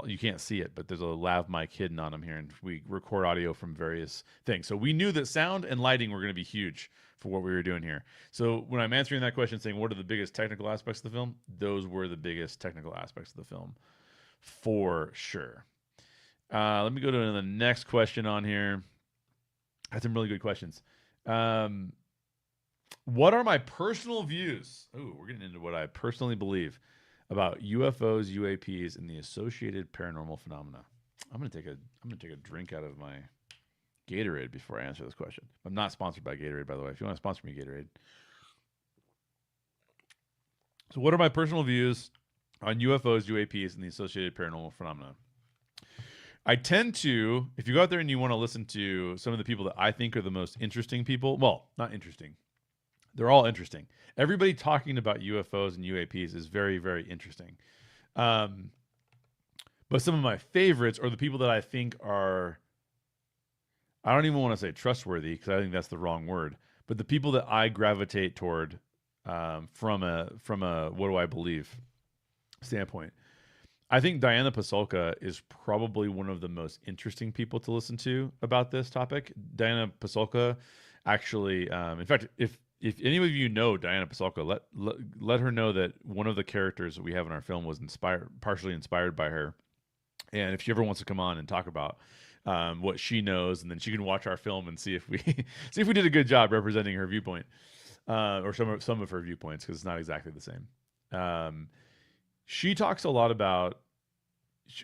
You can't see it, but there's a lav mic hidden on him here, and we record audio from various things. So we knew that sound and lighting were going to be huge for what we were doing here. So when I'm answering that question, saying what are the biggest technical aspects of the film, those were the biggest technical aspects of the film, for sure. Let me go to the next question on here. I had some really good questions. What are my personal views? Oh, we're getting into what I personally believe about UFOs, UAPs, and the associated paranormal phenomena. I'm gonna take a drink out of my Gatorade before I answer this question. I'm not sponsored by Gatorade, by the way. If you want to sponsor me, Gatorade. So, what are my personal views on UFOs, UAPs, and the associated paranormal phenomena? I tend to, if you go out there and you want to listen to some of the people that I think are the most interesting people, well, not interesting. They're all interesting. Everybody talking about UFOs and UAPs is very, very interesting. Um, but some of my favorites are the people that I think are, I don't even want to say trustworthy because I think that's the wrong word, but the people that I gravitate toward from a what do I believe standpoint. I think Diana Pasulka is probably one of the most interesting people to listen to about this topic. Diana Pasulka, actually, in fact, if any of you know Diana Pasulka, let her know that one of the characters that we have in our film was partially inspired by her. And if she ever wants to come on and talk about what she knows, and then she can watch our film and see if we see if we did a good job representing her viewpoint, or some of her viewpoints, because it's not exactly the same. She talks a lot about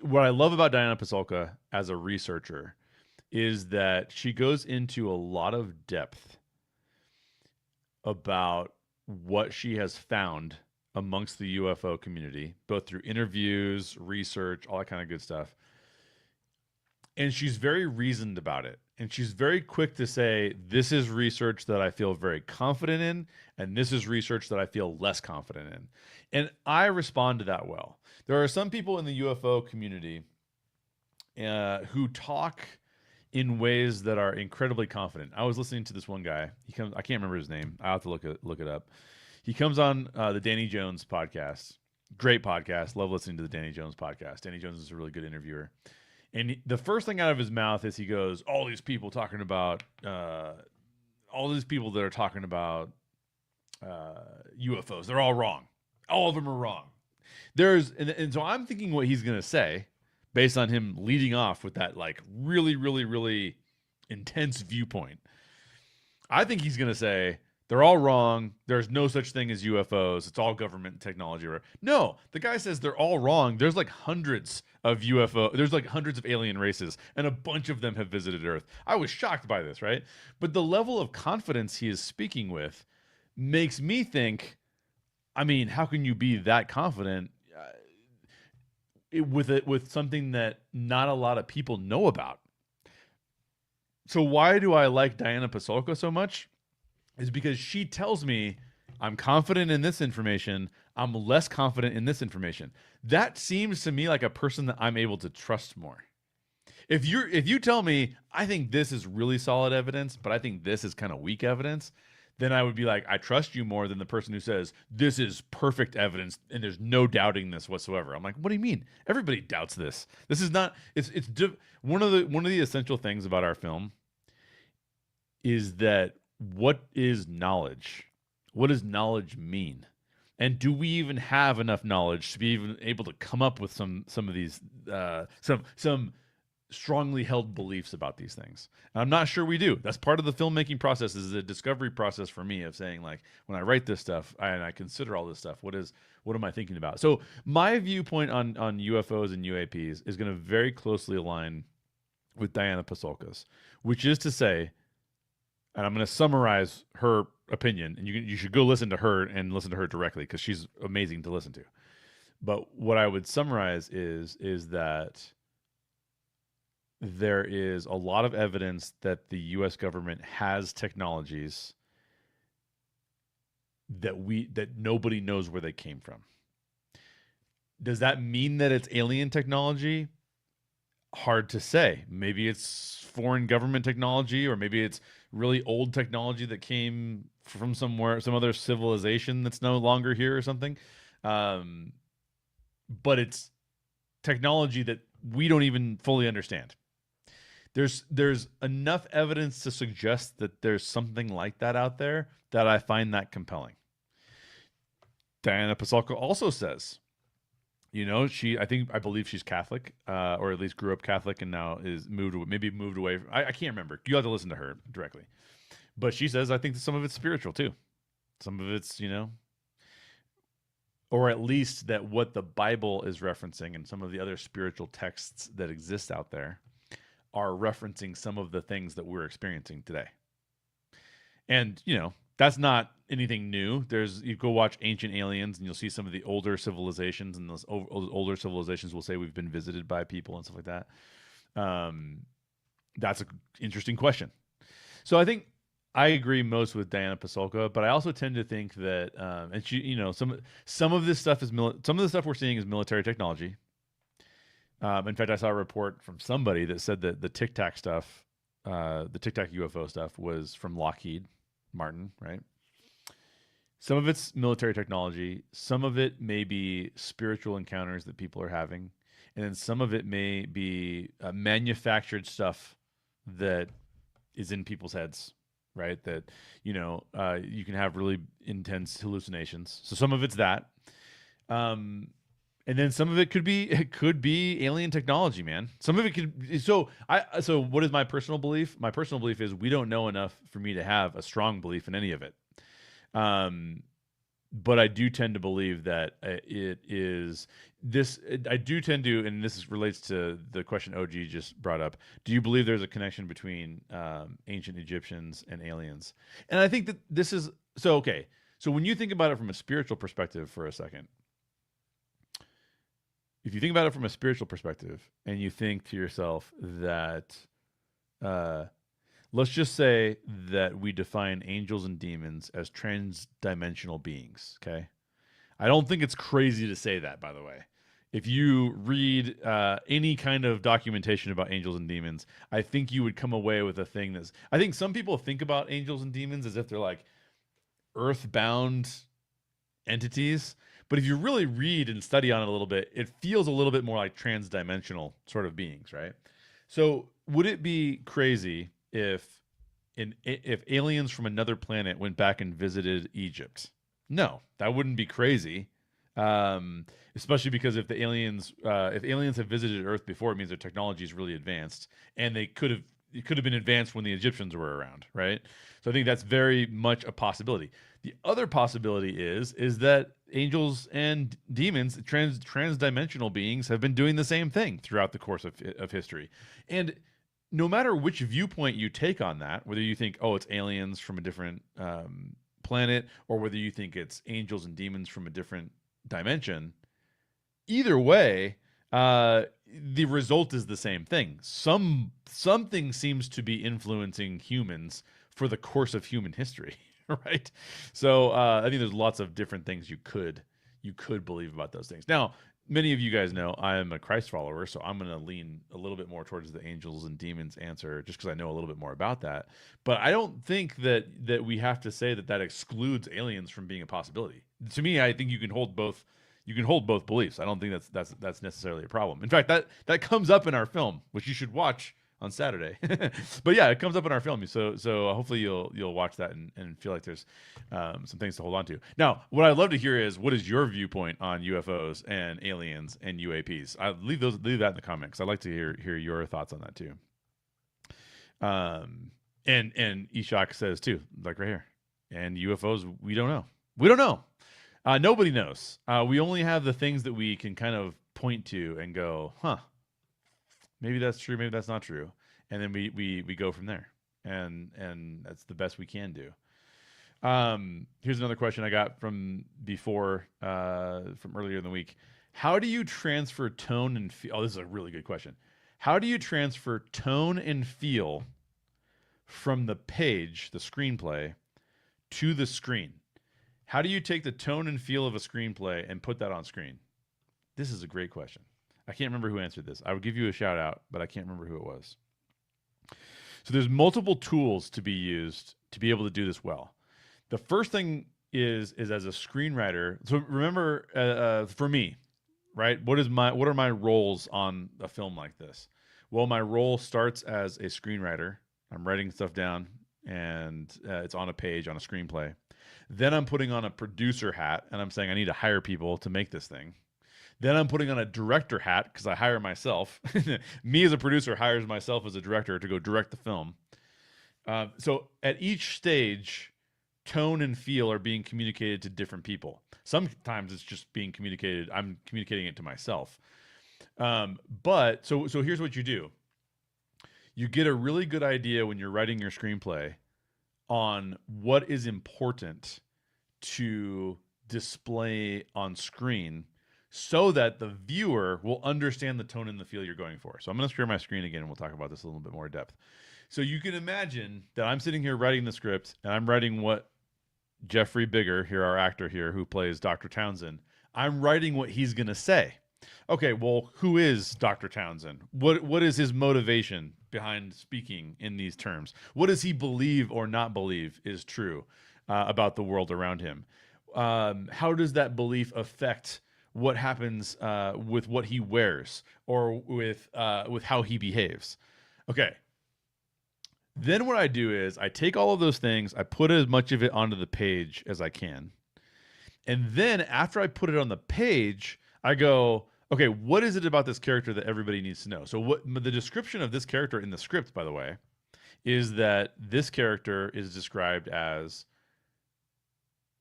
what I love about Diana Pasulka as a researcher is that she goes into a lot of depth about what she has found amongst the UFO community, both through interviews, research, all that kind of good stuff. And she's very reasoned about it. And she's very quick to say, this is research that I feel very confident in, and this is research that I feel less confident in. And I respond to that well. There are some people in the UFO community who talk in ways that are incredibly confident. I was listening to this one guy. I can't remember his name. I have to look it up. He comes on the Danny Jones podcast. Great podcast. Love listening to the Danny Jones podcast. Danny Jones is a really good interviewer. And the first thing out of his mouth is he goes, all these people that are talking about UFOs, they're all wrong. All of them are wrong. And so I'm thinking what he's going to say based on him leading off with that like really, really, really intense viewpoint. I think he's going to say, they're all wrong. There's no such thing as UFOs. It's all government technology. No, the guy says they're all wrong. There's like hundreds of UFO. There's like hundreds of alien races, and a bunch of them have visited Earth. I was shocked by this, right? But the level of confidence he is speaking with makes me think, I mean, how can you be that confident with something that not a lot of people know about? So why do I like Diana Pasulka so much? Is because she tells me I'm confident in this information, I'm less confident in this information. That seems to me like a person that I'm able to trust more. If you tell me I think this is really solid evidence, but I think this is kind of weak evidence, then I would be like, I trust you more than the person who says this is perfect evidence and there's no doubting this whatsoever. I'm like, what do you mean? Everybody doubts this. This is not. One of the essential things about our film is that what is knowledge? What does knowledge mean? And do we even have enough knowledge to be even able to come up with some of these some strongly held beliefs about these things? And I'm not sure we do. That's part of the filmmaking process, is a discovery process for me of saying, like, when I write this stuff and I consider all this stuff, what am I thinking about? So my viewpoint on UFOs and UAPs is going to very closely align with Diana Pasulka's, which is to say, and I'm going to summarize her opinion, and you should go listen to her and listen to her directly because she's amazing to listen to. But what I would summarize is that there is a lot of evidence that the U.S. government has technologies that nobody knows where they came from. Does that mean that it's alien technology? Hard to say. Maybe it's foreign government technology, or maybe it's really old technology that came from somewhere, some other civilization that's no longer here or something. But it's technology that we don't even fully understand. There's enough evidence to suggest that there's something like that out there that I find that compelling. Diana Pasulka also says, I believe she's Catholic, or at least grew up Catholic and now is moved away. I can't remember. You have to listen to her directly. But she says, I think that some of it's spiritual too. Some of it's, or at least that what the Bible is referencing and some of the other spiritual texts that exist out there are referencing some of the things that we're experiencing today. And, that's not anything new. You go watch Ancient Aliens and you'll see some of the older civilizations, and those older civilizations will say we've been visited by people and stuff like that. Um, that's an interesting question. So I think I agree most with Diana Pasulka, but I also tend to think that, and she, some of this stuff is some of the stuff we're seeing is military technology. In fact, I saw a report from somebody that said that the Tic Tac stuff, the Tic Tac UFO stuff, was from Lockheed Martin, right? Some of it's military technology. Some of it may be spiritual encounters that people are having, and then some of it may be manufactured stuff that is in people's heads, right? That you can have really intense hallucinations. So some of it's that, and then some of it could be alien technology, man. Some of it could. So what is my personal belief? My personal belief is we don't know enough for me to have a strong belief in any of it. But I do tend to believe that it is this. I do tend to, and this relates to the question OG just brought up. Do you believe there's a connection between ancient Egyptians and aliens? And I think that this is so okay. So when you think about it from a spiritual perspective for a second, if you think about it from a spiritual perspective, and you think to yourself that, let's just say that we define angels and demons as trans-dimensional beings, okay? I don't think it's crazy to say that, by the way. If you read any kind of documentation about angels and demons, I think you would come away with a thing that's... I think some people think about angels and demons as if they're like earthbound entities. But if you really read and study on it a little bit, it feels a little bit more like trans-dimensional sort of beings, right? So would it be crazy if aliens from another planet went back and visited Egypt? No, that wouldn't be crazy. Especially because if aliens have visited Earth before, it means their technology is really advanced, and it could have been advanced when the Egyptians were around, right? So I think that's very much a possibility. The other possibility is that angels and demons, trans-dimensional beings, have been doing the same thing throughout the course of history. And no matter which viewpoint you take on that, whether you think, oh, it's aliens from a different planet, or whether you think it's angels and demons from a different dimension, either way, the result is the same thing. Something seems to be influencing humans for the course of human history, right? So I think there's lots of different things you could believe about those things. Now, many of you guys know I am a Christ follower, so I'm going to lean a little bit more towards the angels and demons answer, just because I know a little bit more about that. But I don't think that we have to say that excludes aliens from being a possibility. To me, I think you can hold both. You can hold both beliefs. I don't think that's necessarily a problem. In fact, that comes up in our film, which you should watch on Saturday. But yeah, it comes up in our film. So hopefully you'll watch that and feel like there's some things to hold on to. Now, what I'd love to hear is, what is your viewpoint on UFOs and aliens and UAPs? Leave that in the comments. I'd like to hear your thoughts on that too. And Ishak says too, like right here, and UFOs, we don't know. We don't know. Nobody knows. We only have the things that we can kind of point to and go, huh, maybe that's true, maybe that's not true. And then we go from there. And that's the best we can do. Here's another question I got from before, from earlier in the week. How do you transfer tone and feel? Oh, this is a really good question. How do you transfer tone and feel from the page, the screenplay, to the screen? How do you take the tone and feel of a screenplay and put that on screen? This is a great question. I can't remember who answered this. I would give you a shout out, but I can't remember who it was. So there's multiple tools to be used to be able to do this well. The first thing is as a screenwriter. So remember, for me, right? What are my roles on a film like this? Well, my role starts as a screenwriter. I'm writing stuff down, and it's on a page, on a screenplay. Then I'm putting on a producer hat, and I'm saying I need to hire people to make this thing. Then I'm putting on a director hat because I hire myself. Me as a producer hires myself as a director to go direct the film. So at each stage, tone and feel are being communicated to different people. Sometimes it's just being communicated. I'm communicating it to myself. But here's what you do. You get a really good idea when you're writing your screenplay on what is important to display on screen so that the viewer will understand the tone and the feel you're going for. So I'm going to share my screen again and we'll talk about this a little bit more in depth. So you can imagine that I'm sitting here writing the script and I'm writing what Jeffrey Bigger, here, our actor here who plays Dr. Townsend, I'm writing what he's going to say. Okay, well, who is Dr. Townsend? What is his motivation behind speaking in these terms? What does he believe or not believe is true about the world around him? How does that belief affect what happens with what he wears or with how he behaves? Okay. Then what I do is I take all of those things, I put as much of it onto the page as I can. And then after I put it on the page, I go, okay, what is it about this character that everybody needs to know? So what the description of this character in the script, by the way, is that this character is described as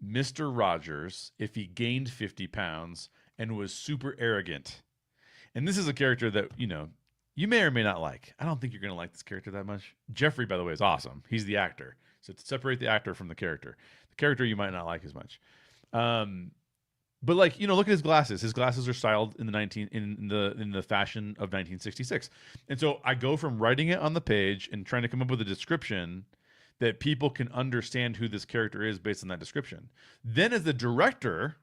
Mr. Rogers if he gained 50 pounds and was super arrogant. And this is a character that, you may or may not like. I don't think you're going to like this character that much. Jeffrey, by the way, is awesome. He's the actor. So to separate the actor from the character you might not like as much. But look at his glasses. His glasses are styled in the fashion of 1966. And so I go from writing it on the page and trying to come up with a description that people can understand who this character is based on that description. Then as the director,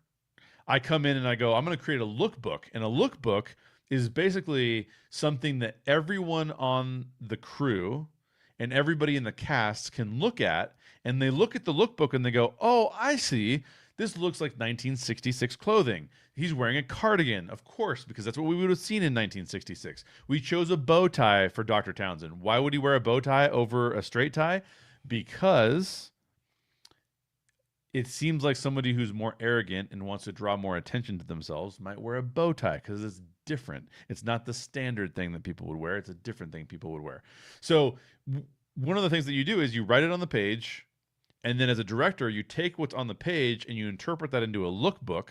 I come in and I go, I'm going to create a lookbook. And a lookbook is basically something that everyone on the crew and everybody in the cast can look at. And they look at the lookbook and they go, oh, I see. This looks like 1966 clothing. He's wearing a cardigan, of course, because that's what we would have seen in 1966. We chose a bow tie for Dr. Townsend. Why would he wear a bow tie over a straight tie? Because it seems like somebody who's more arrogant and wants to draw more attention to themselves might wear a bow tie because it's different. It's not the standard thing that people would wear. It's a different thing people would wear. So one of the things that you do is you write it on the page, and then as a director, you take what's on the page and you interpret that into a lookbook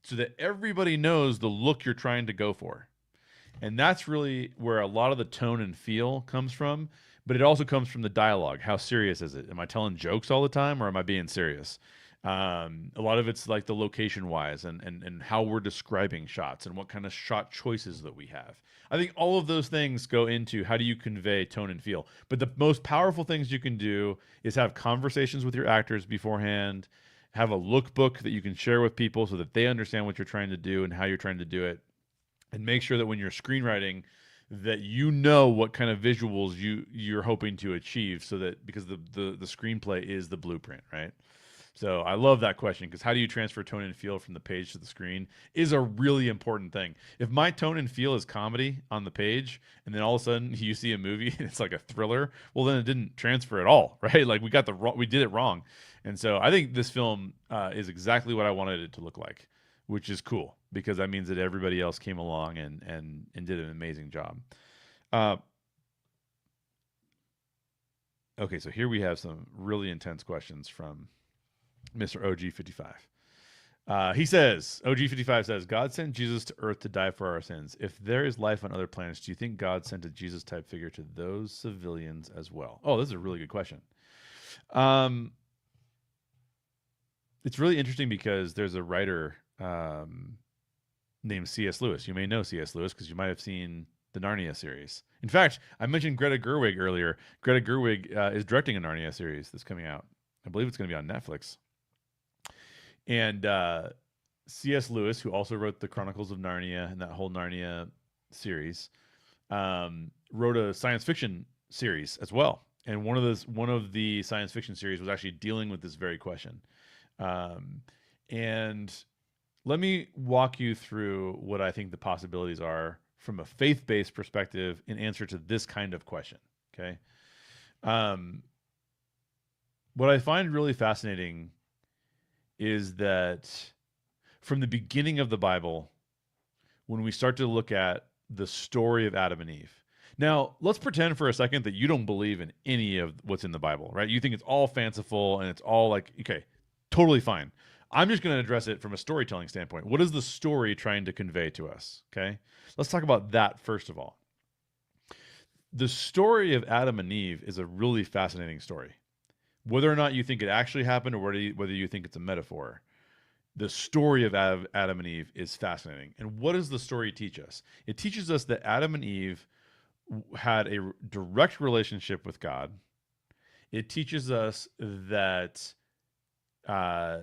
so that everybody knows the look you're trying to go for. And that's really where a lot of the tone and feel comes from. But it also comes from the dialogue. How serious is it? Am I telling jokes all the time or am I being serious? A lot of it's like the location wise and how we're describing shots and what kind of shot choices that we have. I think all of those things go into how do you convey tone and feel. But the most powerful things you can do is have conversations with your actors beforehand, have a lookbook that you can share with people so that they understand what you're trying to do and how you're trying to do it, and make sure that when you're screenwriting that you know what kind of visuals you're hoping to achieve, so that because the screenplay is the blueprint, right? So I love that question, because how do you transfer tone and feel from the page to the screen is a really important thing. If my tone and feel is comedy on the page and then all of a sudden you see a movie and it's like a thriller, well then it didn't transfer at all, right? Like we did it wrong. And so I think this film is exactly what I wanted it to look like, which is cool because that means that everybody else came along and did an amazing job. Okay, so here we have some really intense questions from Mr. OG55. He says, OG55 says, God sent Jesus to Earth to die for our sins. If there is life on other planets, do you think God sent a Jesus-type figure to those civilians as well? Oh, this is a really good question. It's really interesting because there's a writer named C.S. Lewis. You may know C.S. Lewis because you might have seen the Narnia series. In fact, I mentioned Greta Gerwig earlier. Greta Gerwig is directing a Narnia series that's coming out. I believe it's going to be on Netflix. And C.S. Lewis, who also wrote the Chronicles of Narnia and that whole Narnia series, wrote a science fiction series as well. And one of the science fiction series was actually dealing with this very question. And let me walk you through what I think the possibilities are from a faith-based perspective in answer to this kind of question. Okay. What I find really fascinating is that from the beginning of the Bible, when we start to look at the story of Adam and Eve. Now, let's pretend for a second that you don't believe in any of what's in the Bible, right? You think it's all fanciful and it's all like, okay, totally fine. I'm just going to address it from a storytelling standpoint. What is the story trying to convey to us? Okay. Let's talk about that first of all. The story of Adam and Eve is a really fascinating story. Whether or not you think it actually happened or whether you think it's a metaphor, the story of Adam and Eve is fascinating. And what does the story teach us? It teaches us that Adam and Eve had a direct relationship with God. It teaches us that uh,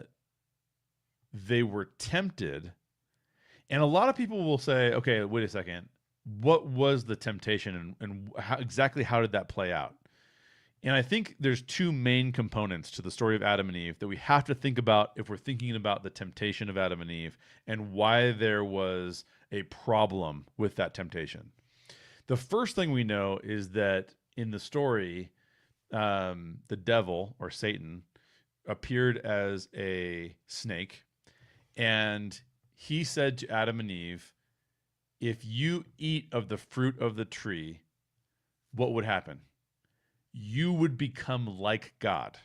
they were tempted. And a lot of people will say, okay, wait a second. What was the temptation and exactly how did that play out? And I think there's two main components to the story of Adam and Eve that we have to think about if we're thinking about the temptation of Adam and Eve and why there was a problem with that temptation. The first thing we know is that in the story, the devil or Satan appeared as a snake, and he said to Adam and Eve, if you eat of the fruit of the tree, what would happen? You would become like God.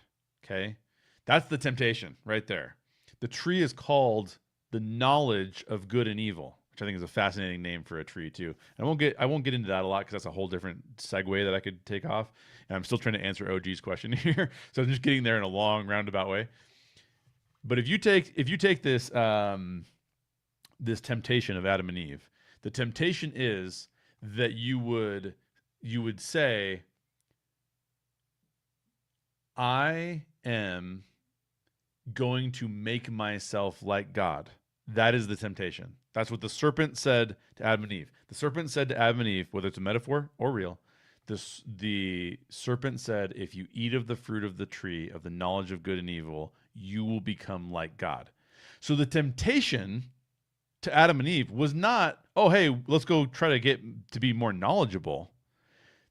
Okay? That's the temptation right there. The tree is called the knowledge of good and evil, which I think is a fascinating name for a tree too. And I won't get into that a lot because that's a whole different segue that I could take off. And I'm still trying to answer OG's question here. So I'm just getting there in a long roundabout way. But if you take this this temptation of Adam and Eve, the temptation is that you would say, I am going to make myself like God. That is the temptation. That's what the serpent said to Adam and Eve. The serpent said to Adam and Eve, whether it's a metaphor or real, the serpent said, if you eat of the fruit of the tree of the knowledge of good and evil, you will become like God. So the temptation to Adam and Eve was not, oh, hey, let's go try to get to be more knowledgeable.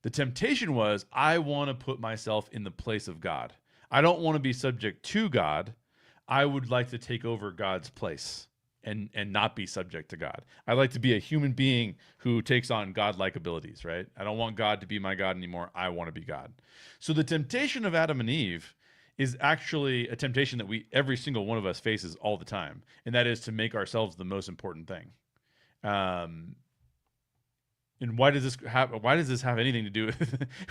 The temptation was, I want to put myself in the place of God. I don't want to be subject to God. I would like to take over God's place and not be subject to God. I like to be a human being who takes on God-like abilities, right? I don't want God to be my God anymore. I want to be God. So the temptation of Adam and Eve is actually a temptation that every single one of us faces all the time, and that is to make ourselves the most important thing. And why does this have anything to do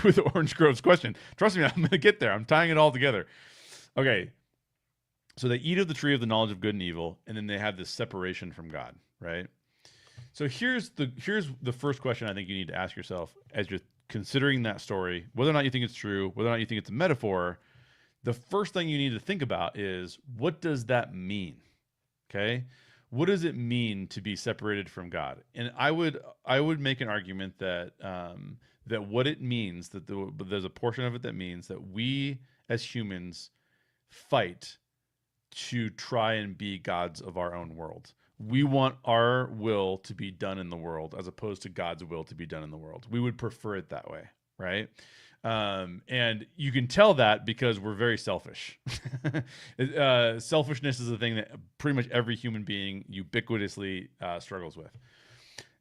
with Orange Grove's question? Trust me, I'm going to get there. I'm tying it all together. Okay. So they eat of the tree of the knowledge of good and evil, and then they have this separation from God, right? So here's the first question I think you need to ask yourself as you're considering that story, whether or not you think it's true, whether or not you think it's a metaphor. The first thing you need to think about is, what does that mean? Okay? What does it mean to be separated from God? And I would make an argument that that what it means, that there's a portion of it that means that we as humans fight to try and be gods of our own world. We want our will to be done in the world as opposed to God's will to be done in the world. We would prefer it that way, right? And you can tell that because we're very selfish. Selfishness is a thing that pretty much every human being ubiquitously struggles with.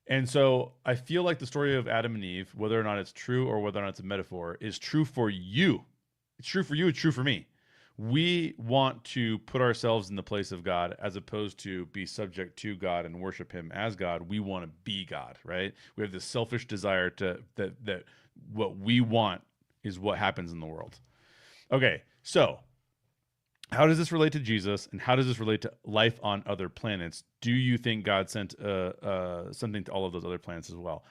And so I feel like the story of Adam and Eve, whether or not it's true or whether or not it's a metaphor, is true for you. It's true for you. It's true for me. We want to put ourselves in the place of God as opposed to be subject to God and worship him as God. We want to be God, right? We have this selfish desire that what we want is what happens in the world. Okay, so how does this relate to Jesus, and how does this relate to life on other planets? Do you think God sent something to all of those other planets as well?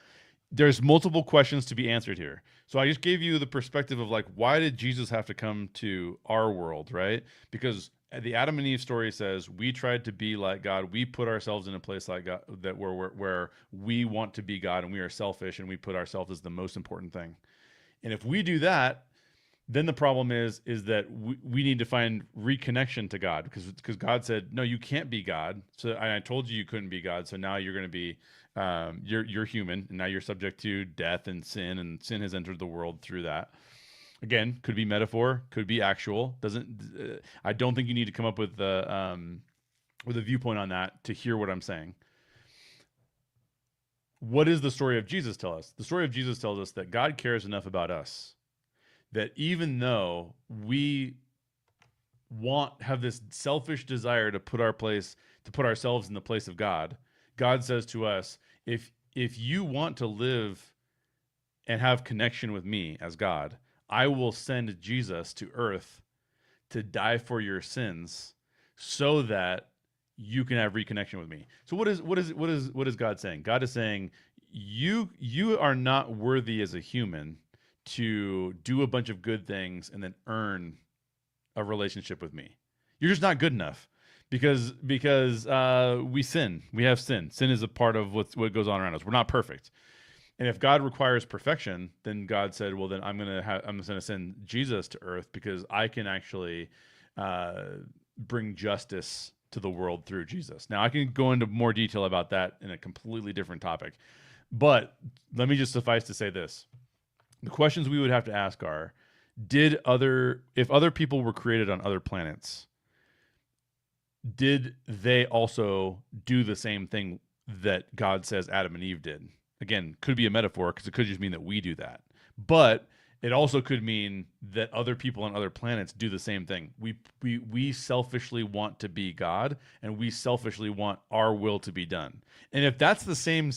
There's multiple questions to be answered here. So I just gave you the perspective of like, why did Jesus have to come to our world, right? Because the Adam and Eve story says we tried to be like God. We put ourselves in a place like God that where we want to be God, and we are selfish, and we put ourselves as the most important thing. And if we do that, then the problem is that we need to find reconnection to God, because God said, no, you can't be God. So I told you couldn't be God. So now you're going to be you're human, and now you're subject to death and sin has entered the world through that. Again, could be metaphor, could be actual. I don't think you need to come up with a viewpoint on that to hear what I'm saying. What does the story of Jesus tell us? The story of Jesus tells us that God cares enough about us that even though we have this selfish desire to put ourselves in the place of God, God says to us, if you want to live and have connection with me as God, I will send Jesus to earth to die for your sins so that you can have reconnection with me. So what is God saying? God is saying you are not worthy as a human to do a bunch of good things and then earn a relationship with me. You're just not good enough because we sin. We have sin. Sin is a part of what goes on around us. We're not perfect. And if God requires perfection, then God said, "Well, then I'm gonna send Jesus to earth because I can actually uh, bring justice to the world through Jesus." Now, I can go into more detail about that in a completely different topic, but let me just suffice to say this: the questions we would have to ask are: if other people were created on other planets, did they also do the same thing that God says Adam and Eve did? Again, could be a metaphor because it could just mean that we do that. But it also could mean that other people on other planets do the same thing. We selfishly want to be God, and we selfishly want our will to be done. And if that's the same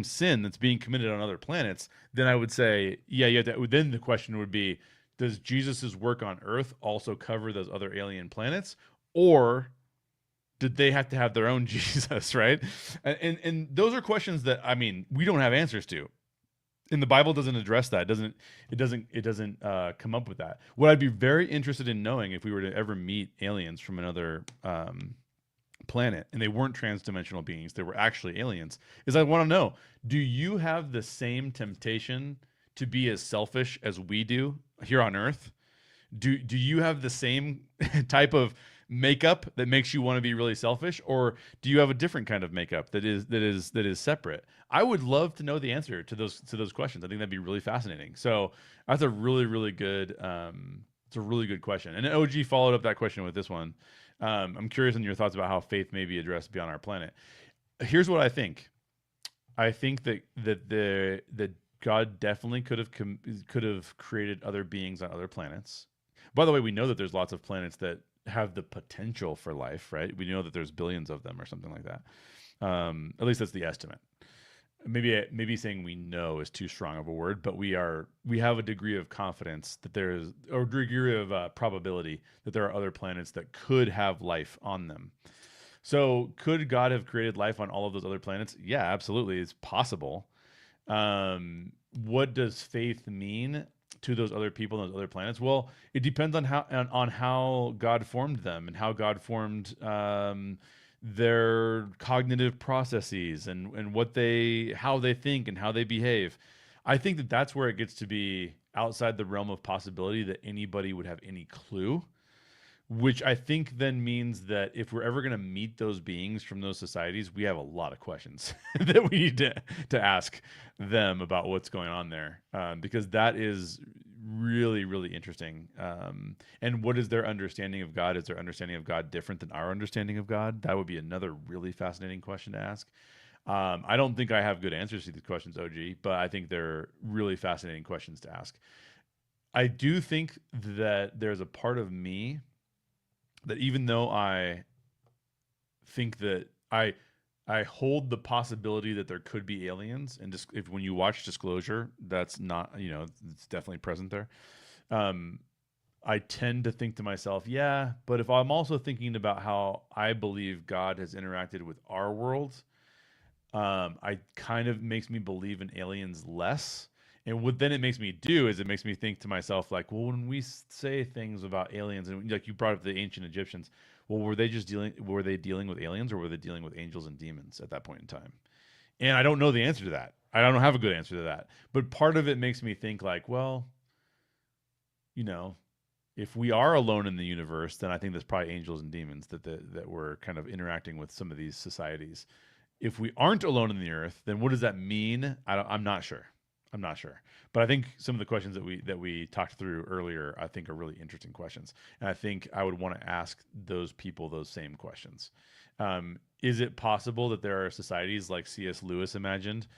sin that's being committed on other planets, then I would say, yeah. Then the question would be, does Jesus's work on Earth also cover those other alien planets, or did they have to have their own Jesus, right? And those are questions that, I mean, we don't have answers to. And the Bible doesn't address that. It doesn't come up with that. What I'd be very interested in knowing, if we were to ever meet aliens from another planet and they weren't transdimensional beings, they were actually aliens, is I want to know, do you have the same temptation to be as selfish as we do here on Earth? Do you have the same type of makeup that makes you want to be really selfish, or do you have a different kind of makeup that is separate? I would love to know the answer to those questions. I think that'd be really fascinating. So that's a really good it's a really good question. And OG followed up that question with this one. I'm curious on your thoughts about how faith may be addressed beyond our planet. Here's what I think. I think that God definitely could have created other beings on other planets. By the way, we know that there's lots of planets that have the potential for life, right? We know that there's billions of them or something like that. At least that's the estimate. Maybe saying we know is too strong of a word, but we have a degree of confidence that there is, or degree of probability that there are other planets that could have life on them. So could God have created life on all of those other planets? Yeah, absolutely. It's possible. What does faith mean to those other people on those other planets? Well, it depends on how God formed them and how God formed their cognitive processes and how they think and how they behave. I think that that's where it gets to be outside the realm of possibility that anybody would have any clue, which I think then means that if we're ever going to meet those beings from those societies, we have a lot of questions that we need to ask them about what's going on there, because that is really interesting. And what is their understanding of God? Is their understanding of God different than our understanding of God? That would be another really fascinating question to ask. I don't think I have good answers to these questions, OG, but I think they're really fascinating questions to ask. I do think that there's a part of me that, even though I think that I hold the possibility that there could be aliens, and just if when you watch Disclosure, that's not, it's definitely present there. I tend to think to myself, yeah, but if I'm also thinking about how I believe God has interacted with our world, I kind of makes me believe in aliens less. And what then it makes me do is it makes me think to myself, like, well, when we say things about aliens, and like you brought up the ancient Egyptians, well, were they dealing with aliens, or were they dealing with angels and demons at that point in time? And I don't know the answer to that. I don't have a good answer to that. But part of it makes me think, like, well, if we are alone in the universe, then I think there's probably angels and demons that were kind of interacting with some of these societies. If we aren't alone in the earth, then what does that mean? I'm not sure. But I think some of the questions that we talked through earlier, I think, are really interesting questions. And I think I would want to ask those people those same questions. Is it possible that there are societies like C.S. Lewis imagined,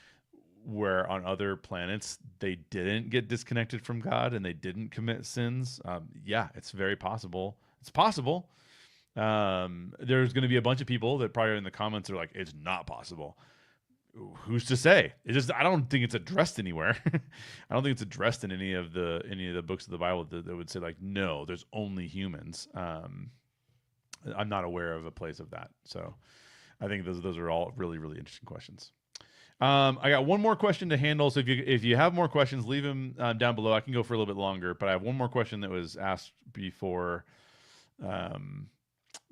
where on other planets they didn't get disconnected from God and they didn't commit sins? Yeah, it's very possible. It's possible. There's going to be a bunch of people that probably in the comments are like, it's not possible. Who's to say? I don't think it's addressed anywhere. I don't think it's addressed in any of the books of the Bible that would say, like, no, there's only humans. I'm not aware of a place of that. So I think those are all really, really interesting questions. I got one more question to handle. So if you have more questions, leave them down below. I can go for a little bit longer, but I have one more question that was asked um,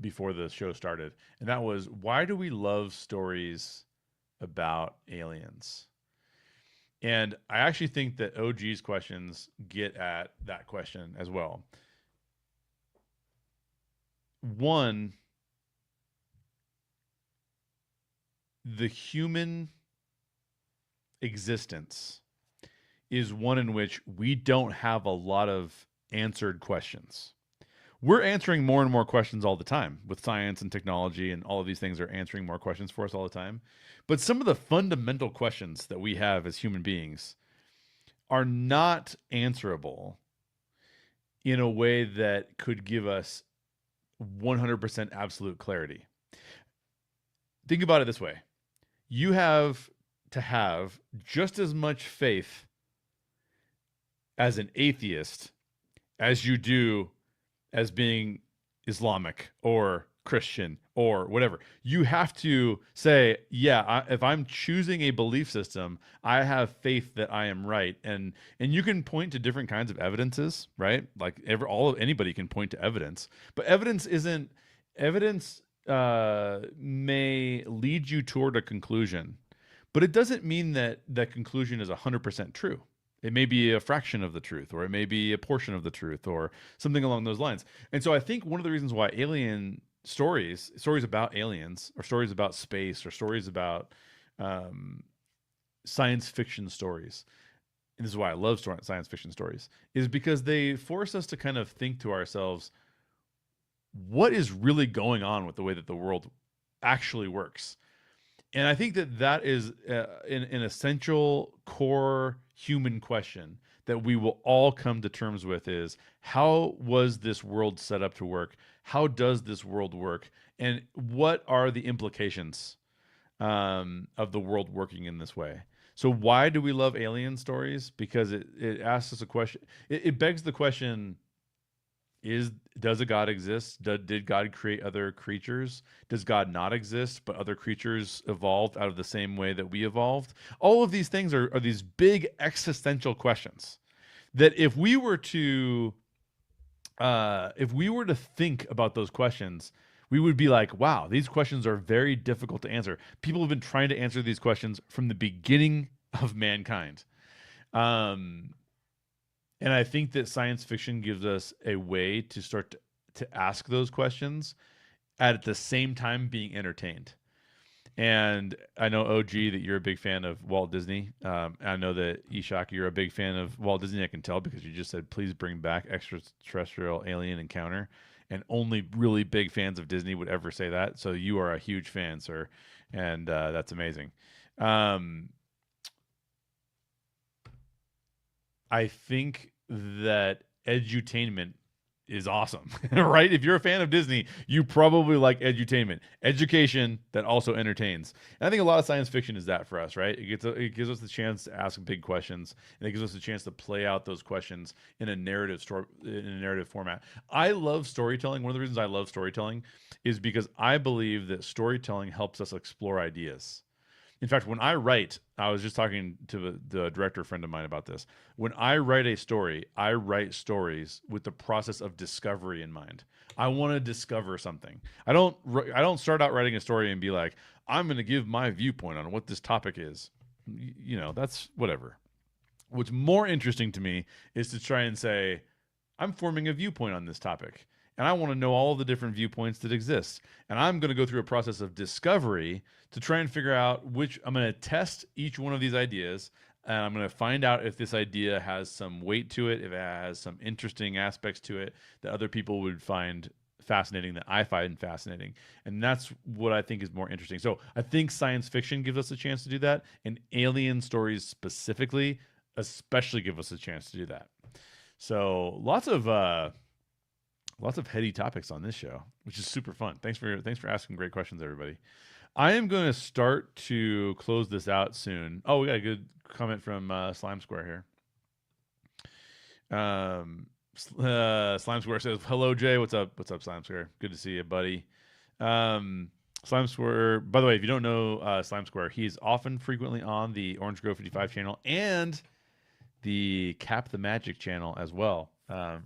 before the show started, and that was, why do we love stories about aliens? And I actually think that OG's questions get at that question as well. One, the human existence is one in which we don't have a lot of answered questions. We're answering more and more questions all the time with science and technology, and all of these things are answering more questions for us all the time. But some of the fundamental questions that we have as human beings are not answerable in a way that could give us 100% absolute clarity. Think about it this way: you have to have just as much faith as an atheist as you do as being Islamic or Christian or whatever. You have to say, yeah, if I'm choosing a belief system, I have faith that I am right. And you can point to different kinds of evidences, right? Like anybody can point to evidence, but evidence may lead you toward a conclusion, but it doesn't mean that that conclusion is 100% true. It may be a fraction of the truth, or it may be a portion of the truth, or something along those lines. And so I think one of the reasons why alien stories about aliens, or stories about space, or stories about science fiction stories, and this is why I love science fiction stories, is because they force us to kind of think to ourselves, what is really going on with the way that the world actually works? And I think that that is an essential core human question that we will all come to terms with: is how was this world set up to work? How does this world work? And what are the implications of the world working in this way? So why do we love alien stories? Because it asks us a question. It begs the question: does a God exist? Did God create other creatures? Does God not exist, but other creatures evolved out of the same way that we evolved? All of these things are these big existential questions that if we were to think about those questions, we would be like, wow, these questions are very difficult to answer. People have been trying to answer these questions from the beginning of mankind. Um, and I think that science fiction gives us a way to start to ask those questions at the same time being entertained. And I know, OG, that you're a big fan of Walt Disney. I know that, Ishak, you're a big fan of Walt Disney. I can tell because you just said, please bring back extraterrestrial alien encounter. And only really big fans of Disney would ever say that. So you are a huge fan, sir. And that's amazing. I think that edutainment is awesome, right? If you're a fan of Disney, you probably like edutainment, education that also entertains. And I think a lot of science fiction is that for us, right? It gives us the chance to ask big questions, and it gives us a chance to play out those questions in a narrative format. I love storytelling. One of the reasons I love storytelling is because I believe that storytelling helps us explore ideas. In fact, when I write, I was just talking to the director friend of mine about this. When I write a story, I write stories with the process of discovery in mind. I want to discover something. I don't start out writing a story and be like, I'm going to give my viewpoint on what this topic is. That's whatever. What's more interesting to me is to try and say, I'm forming a viewpoint on this topic, and I want to know all the different viewpoints that exist. And I'm going to go through a process of discovery to try and figure out which I'm going to test each one of these ideas. And I'm going to find out if this idea has some weight to it, if it has some interesting aspects to it that other people would find fascinating, that I find fascinating. And that's what I think is more interesting. So I think science fiction gives us a chance to do that, and alien stories specifically especially give us a chance to do that. So lots of heady topics on this show, which is super fun. Thanks for asking great questions, everybody. I am going to start to close this out soon. Oh, we got a good comment from Slime Square here. Slime Square says, "Hello, Jay. What's up? What's up, Slime Square? Good to see you, buddy." Slime Square. By the way, if you don't know Slime Square, he's often frequently on the Orange Grove 55 channel and the Cap the Magic channel as well.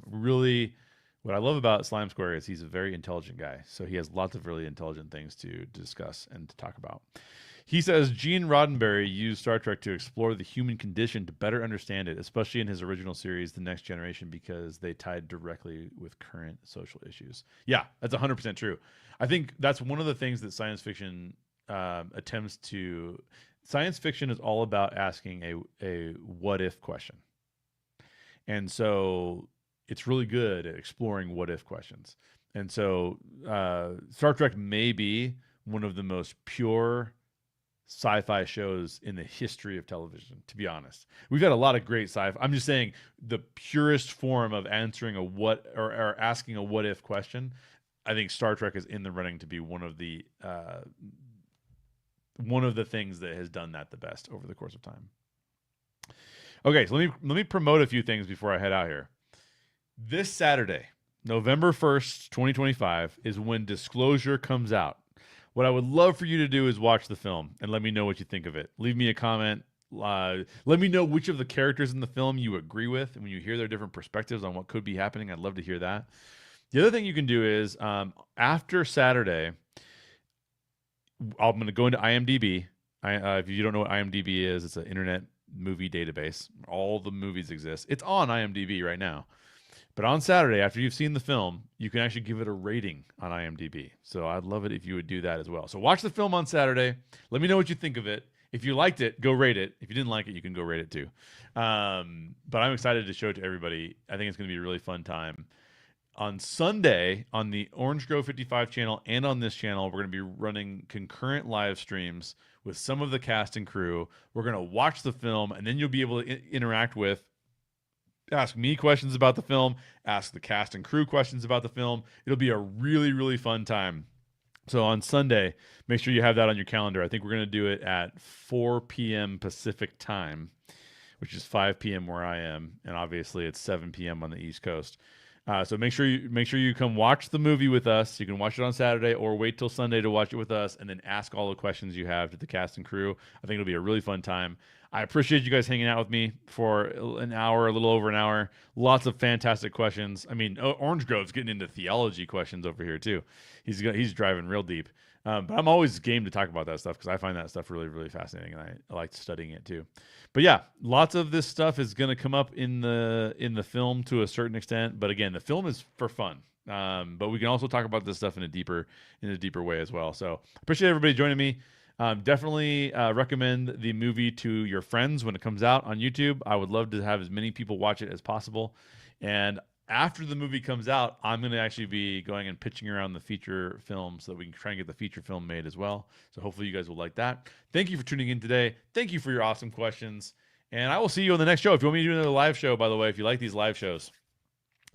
Really, what I love about Slime Square is he's a very intelligent guy. So he has lots of really intelligent things to discuss and to talk about. He says Gene Roddenberry used Star Trek to explore the human condition to better understand it, especially in his original series, The Next Generation, because they tied directly with current social issues. Yeah, that's 100% true. I think that's one of the things that science fiction attempts to. Science fiction is all about asking a what if question. And so it's really good at exploring what if questions. And so Star Trek may be one of the most pure sci-fi shows in the history of television, to be honest. We've had a lot of great sci-fi. I'm just saying the purest form of answering a what or asking a what if question. I think Star Trek is in the running to be one of the things that has done that the best over the course of time. Okay, so let me promote a few things before I head out here. This Saturday, November 1st, 2025, is when Disclosure comes out. What I would love for you to do is watch the film and let me know what you think of it. Leave me a comment. Let me know which of the characters in the film you agree with. And when you hear their different perspectives on what could be happening, I'd love to hear that. The other thing you can do is after Saturday, I'm going to go into IMDb. If you don't know what IMDb is, it's an internet movie database. All the movies exist. It's on IMDb right now. But on Saturday, after you've seen the film, you can actually give it a rating on IMDb. So I'd love it if you would do that as well. So watch the film on Saturday. Let me know what you think of it. If you liked it, go rate it. If you didn't like it, you can go rate it too. But I'm excited to show it to everybody. I think it's going to be a really fun time. On Sunday, on the Orange Grove 55 channel and on this channel, we're going to be running concurrent live streams with some of the cast and crew. We're going to watch the film, and then you'll be able to interact with, ask me questions about the film, ask the cast and crew questions about the film. It'll be a really, really fun time. So on Sunday, make sure you have that on your calendar. I think we're going to do it at 4 p.m. Pacific time, which is 5 p.m. where I am, and obviously it's 7 p.m. on the East Coast. So make sure you come watch the movie with us. You can watch it on Saturday or wait till Sunday to watch it with us, and then ask all the questions you have to the cast and crew. I think it'll be a really fun time. I appreciate you guys hanging out with me for an hour, a little over an hour. Lots of fantastic questions. I mean, Orange Grove's getting into theology questions over here too. He's driving real deep. But I'm always game to talk about that stuff because I find that stuff really, really fascinating, and I like studying it too. But yeah, lots of this stuff is going to come up in the film to a certain extent. But again, the film is for fun. But we can also talk about this stuff in a deeper way as well. So appreciate everybody joining me. Definitely recommend the movie to your friends when it comes out on YouTube. I would love to have as many people watch it as possible. And after the movie comes out, I'm going to actually be going and pitching around the feature film so that we can try and get the feature film made as well. So hopefully you guys will like that. Thank you for tuning in today. Thank you for your awesome questions. And I will see you on the next show. If you want me to do another live show, by the way, if you like these live shows,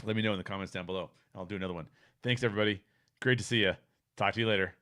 let me know in the comments down below. I'll do another one. Thanks, everybody. Great to see you. Talk to you later.